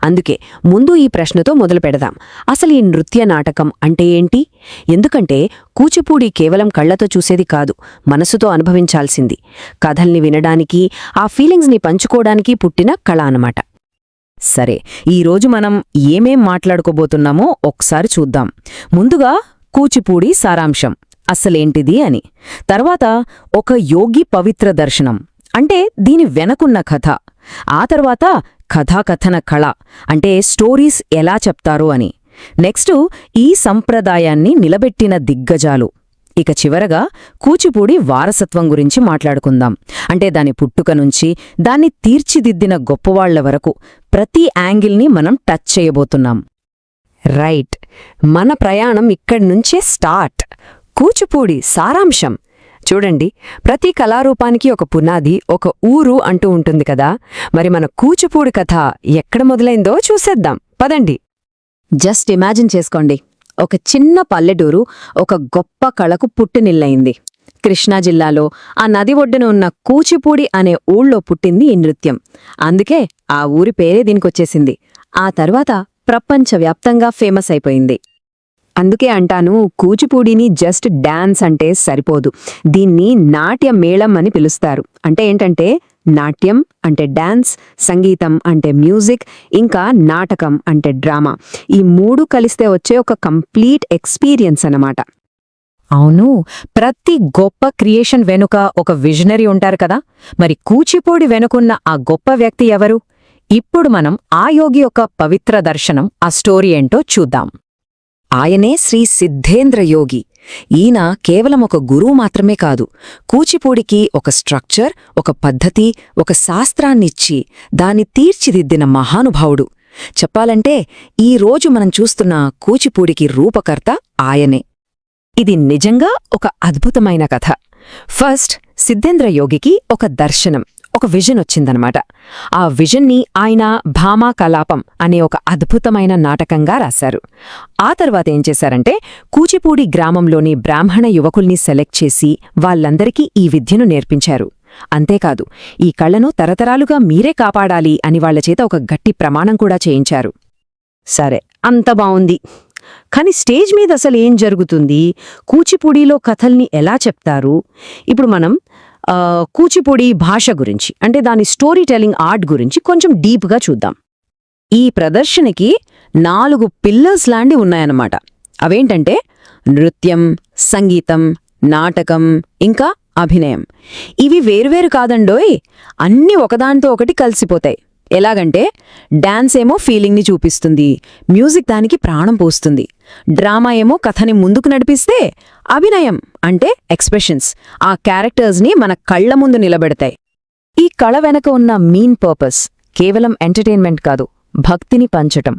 Speaker 4: అందుకే ముందు ఈ ప్రశ్నతో మొదలు పెడదాం. అసలు ఈ నృత్య నాటకం అంటే ఏంటి? ఎందుకంటే కూచిపూడి కేవలం కళ్లతో చూసేది కాదు, మనసుతో అనుభవించాల్సింది. కథల్ని వినడానికి, ఆ ఫీలింగ్స్ని పంచుకోవడానికి పుట్టిన కళ అన్నమాట. సరే, ఈరోజు మనం ఏమేం మాట్లాడుకోబోతున్నామో ఒకసారి చూద్దాం. ముందుగా కూచిపూడి సారాంశం అసలేంటిది అని, తర్వాత ఒక యోగి పవిత్ర దర్శనం అంటే దీని వెనకున్న కథ, ఆ తర్వాత కథాకథన కళ అంటే స్టోరీస్ ఎలా చెప్తారు అని, నెక్స్టు ఈ సంప్రదాయాన్ని నిలబెట్టిన దిగ్గజాలు, ఇక చివరగా కూచిపూడి వారసత్వం గురించి మాట్లాడుకుందాం. అంటే దాని పుట్టుక నుంచి దాన్ని తీర్చిదిద్దిన గొప్పవాళ్ల వరకు ప్రతి యాంగిల్ని మనం టచ్ చేయబోతున్నాం. రైట్, మన ప్రయాణం ఇక్కడ్నుంచే స్టార్ట్. కూచిపూడి సారాంశం చూడండి, ప్రతి కళారూపానికి ఒక పునాది, ఒక ఊరు అంటూ ఉంటుంది కదా. మరి మన కూచిపూడి కథ ఎక్కడ మొదలైందో చూసేద్దాం, పదండి. జస్ట్ ఇమాజిన్ చేసుకోండి, ఒక చిన్న పల్లెటూరు ఒక గొప్ప కళకు పుట్టినిల్లయింది. కృష్ణా జిల్లాలో ఆ నది ఒడ్డున ఉన్న కూచిపూడి అనే ఊళ్ళో పుట్టింది ఈ నృత్యం. అందుకే ఆ ఊరి పేరే దీనికొచ్చేసింది. ఆ తర్వాత ప్రపంచవ్యాప్తంగా ఫేమస్ అయిపోయింది. అందుకే అంటాను, కూచిపూడిని జస్ట్ డాన్స్ అంటే సరిపోదు, దీన్ని నాట్య మేళం అని పిలుస్తారు. అంటే ఏంటంటే నాట్యం అంటే డాన్స్, సంగీతం అంటే మ్యూజిక్, ఇంకా నాటకం అంటే డ్రామా. ఈ మూడు కలిస్తే వచ్చే ఒక కంప్లీట్ ఎక్స్పీరియన్స్ అన్నమాట. అవును, ప్రతి గొప్ప క్రియేషన్ వెనుక ఒక విజనరీ ఉంటారు కదా. మరి కూచిపూడి వెనుకున్న ఆ గొప్ప వ్యక్తి ఎవరు? ఇప్పుడు మనం ఆ యోగి యొక్క పవిత్ర దర్శనం, ఆ స్టోరీ ఏంటో చూద్దాం. ఆయనే శ్రీ సిద్ధేంద్ర యోగి. ఈయన కేవలం ఒక గురువు మాత్రమే కాదు, కూచిపూడికి ఒక స్ట్రక్చర్, ఒక పద్ధతి, ఒక శాస్త్రాన్నిచ్చి దాన్ని తీర్చిదిద్దిన మహానుభావుడు. చెప్పాలంటే ఈ రోజు మనం చూస్తున్న కూచిపూడికి రూపకర్త ఆయనే. ఇది నిజంగా ఒక అద్భుతమైన కథ. ఫస్ట్ సిద్ధేంద్ర యోగికి ఒక దర్శనం, ఒక విజన్ వచ్చిందనమాట. ఆ విజన్ని ఆయన భామా కలాపం అనే ఒక అద్భుతమైన నాటకంగా రాశారు. ఆ తర్వాత ఏం చేశారంటే కూచిపూడి గ్రామంలోని బ్రాహ్మణ యువకుల్ని సెలెక్ట్ చేసి వాళ్ళందరికీ ఈ విద్యను నేర్పించారు. అంతేకాదు, ఈ కళను తరతరాలుగా మీరే కాపాడాలి అని వాళ్లచేత ఒక గట్టి ప్రమాణం కూడా చేయించారు. సరే, అంత బావుంది. కాని స్టేజ్ మీద అసలు ఏం జరుగుతుంది? కూచిపూడిలో కథల్ని ఎలా చెప్తారు? ఇప్పుడు మనం కూచిపూడి భాష గురించి, అంటే దాని స్టోరీ టెల్లింగ్ ఆర్ట్ గురించి కొంచెం డీప్గా చూద్దాం. ఈ ప్రదర్శనకి 4 పిల్లర్స్ లాంటి ఉన్నాయన్నమాట. అవేంటంటే నృత్యం, సంగీతం, నాటకం, ఇంకా అభినయం. ఇవి వేరువేరు కాదండోయ్, అన్నీ ఒకదానితో ఒకటి కలిసిపోతాయి. ఎలాగంటే డాన్స్ ఏమో ఫీలింగ్ని చూపిస్తుంది, మ్యూజిక్ దానికి ప్రాణం పోస్తుంది, డ్రామా ఏమో కథని ముందుకు నడిపిస్తే, అభినయం అంటే ఎక్స్ప్రెషన్స్ ఆ క్యారెక్టర్స్ని మన కళ్ల ముందు నిలబెడతాయి. ఈ కళ వెనక ఉన్న మీన్ పర్పస్ కేవలం ఎంటర్టైన్మెంట్ కాదు, భక్తిని పంచటం.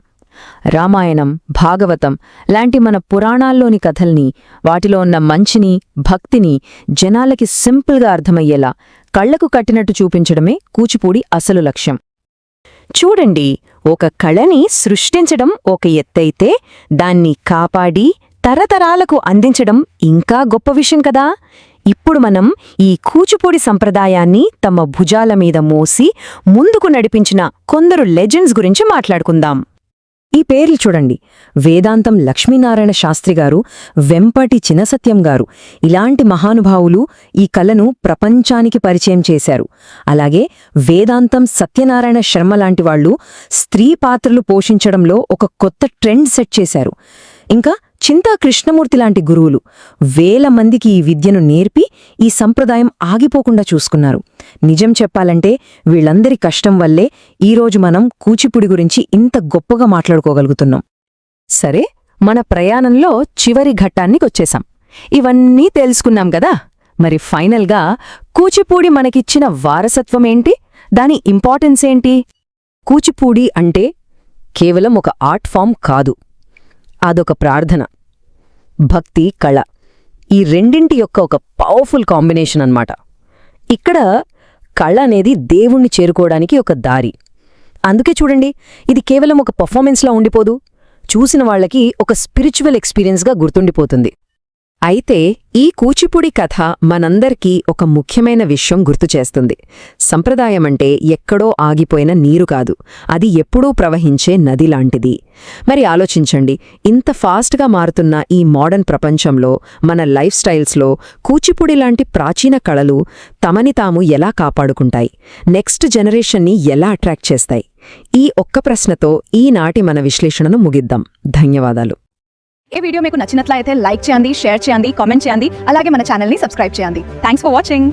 Speaker 4: రామాయణం, భాగవతం లాంటి మన పురాణాల్లోని కథల్ని, వాటిలో ఉన్న మంచిని, భక్తిని జనాలకి సింపుల్గా అర్థమయ్యేలా కళ్లకు కట్టినట్టు చూపించడమే కూచిపూడి అసలు లక్ష్యం. చూడండి, ఒక కళని సృష్టించడం ఒక ఎత్తైతే దాన్ని కాపాడి తరతరాలకు అందించడం ఇంకా గొప్ప విషయం కదా. ఇప్పుడు మనం ఈ కూచిపూడి సంప్రదాయాన్ని తమ భుజాల మీద మోసి ముందుకు నడిపించిన కొందరు లెజెండ్స్ గురించి మాట్లాడుకుందాం. ఈ పేర్లు చూడండి: వేదాంతం లక్ష్మీనారాయణ శాస్త్రి గారు, వెంపటి చినసత్యం గారు. ఇలాంటి మహానుభావులు ఈ కళను ప్రపంచానికి పరిచయం చేశారు. అలాగే వేదాంతం సత్యనారాయణ శర్మ లాంటి వాళ్లు స్త్రీ పాత్రలు పోషించడంలో ఒక కొత్త ట్రెండ్ సెట్ చేశారు. ఇంకా చింతా కృష్ణమూర్తి లాంటి గురువులు వేల మందికి ఈ విద్యను నేర్పి ఈ సంప్రదాయం ఆగిపోకుండా చూసుకున్నారు. నిజం చెప్పాలంటే వీళ్లందరి కష్టం వల్లే ఈరోజు మనం కూచిపూడి గురించి ఇంత గొప్పగా మాట్లాడుకోగలుగుతున్నాం. సరే, మన ప్రయాణంలో చివరి ఘట్టానికొచ్చేశాం. ఇవన్నీ తెలుసుకున్నాం గదా. మరి ఫైనల్గా కూచిపూడి మనకిచ్చిన వారసత్వమేంటి? దాని ఇంపార్టెన్స్ ఏంటి? కూచిపూడి అంటే కేవలం ఒక ఆర్ట్ ఫామ్ కాదు, అదొక ప్రార్థన, భక్తి, కళ, ఈ రెండింటి యొక్క ఒక పవర్ఫుల్ కాంబినేషన్ అన్నమాట. ఇక్కడ కళ అనేది దేవుణ్ణి చేరుకోవడానికి ఒక దారి. అందుకే చూడండి, ఇది కేవలం ఒక పర్ఫార్మెన్స్లా ఉండిపోదు, చూసిన వాళ్లకి ఒక స్పిరిచువల్ ఎక్స్పీరియన్స్గా గుర్తుండిపోతుంది. అయితే ఈ కూచిపూడి కథ మనందరికీ ఒక ముఖ్యమైన విషయం గుర్తుచేస్తుంది. సంప్రదాయమంటే ఎక్కడో ఆగిపోయిన నీరు కాదు, అది ఎప్పుడూ ప్రవహించే నది లాంటిది. మరి ఆలోచించండి, ఇంత ఫాస్ట్గా మారుతున్న ఈ మోడర్న్ ప్రపంచంలో మన లైఫ్ స్టైల్స్లో కూచిపూడి లాంటి ప్రాచీన కళలు తమని తాము ఎలా కాపాడుకుంటాయి, నెక్స్ట్ జనరేషన్ని ఎలా అట్రాక్ట్ చేస్తాయి? ఈ ఒక్క ప్రశ్నతో ఈనాటి మన విశ్లేషణను ముగిద్దాం. ధన్యవాదాలు.
Speaker 6: ఈ వీడియో మీకు నచ్చినట్లయితే లైక్ చేయండి, షేర్ చేయండి, కామెంట్ చేయండి. అలాగే మన ఛానల్ని సబ్స్క్రైబ్ చేయండి. Thanks for watching.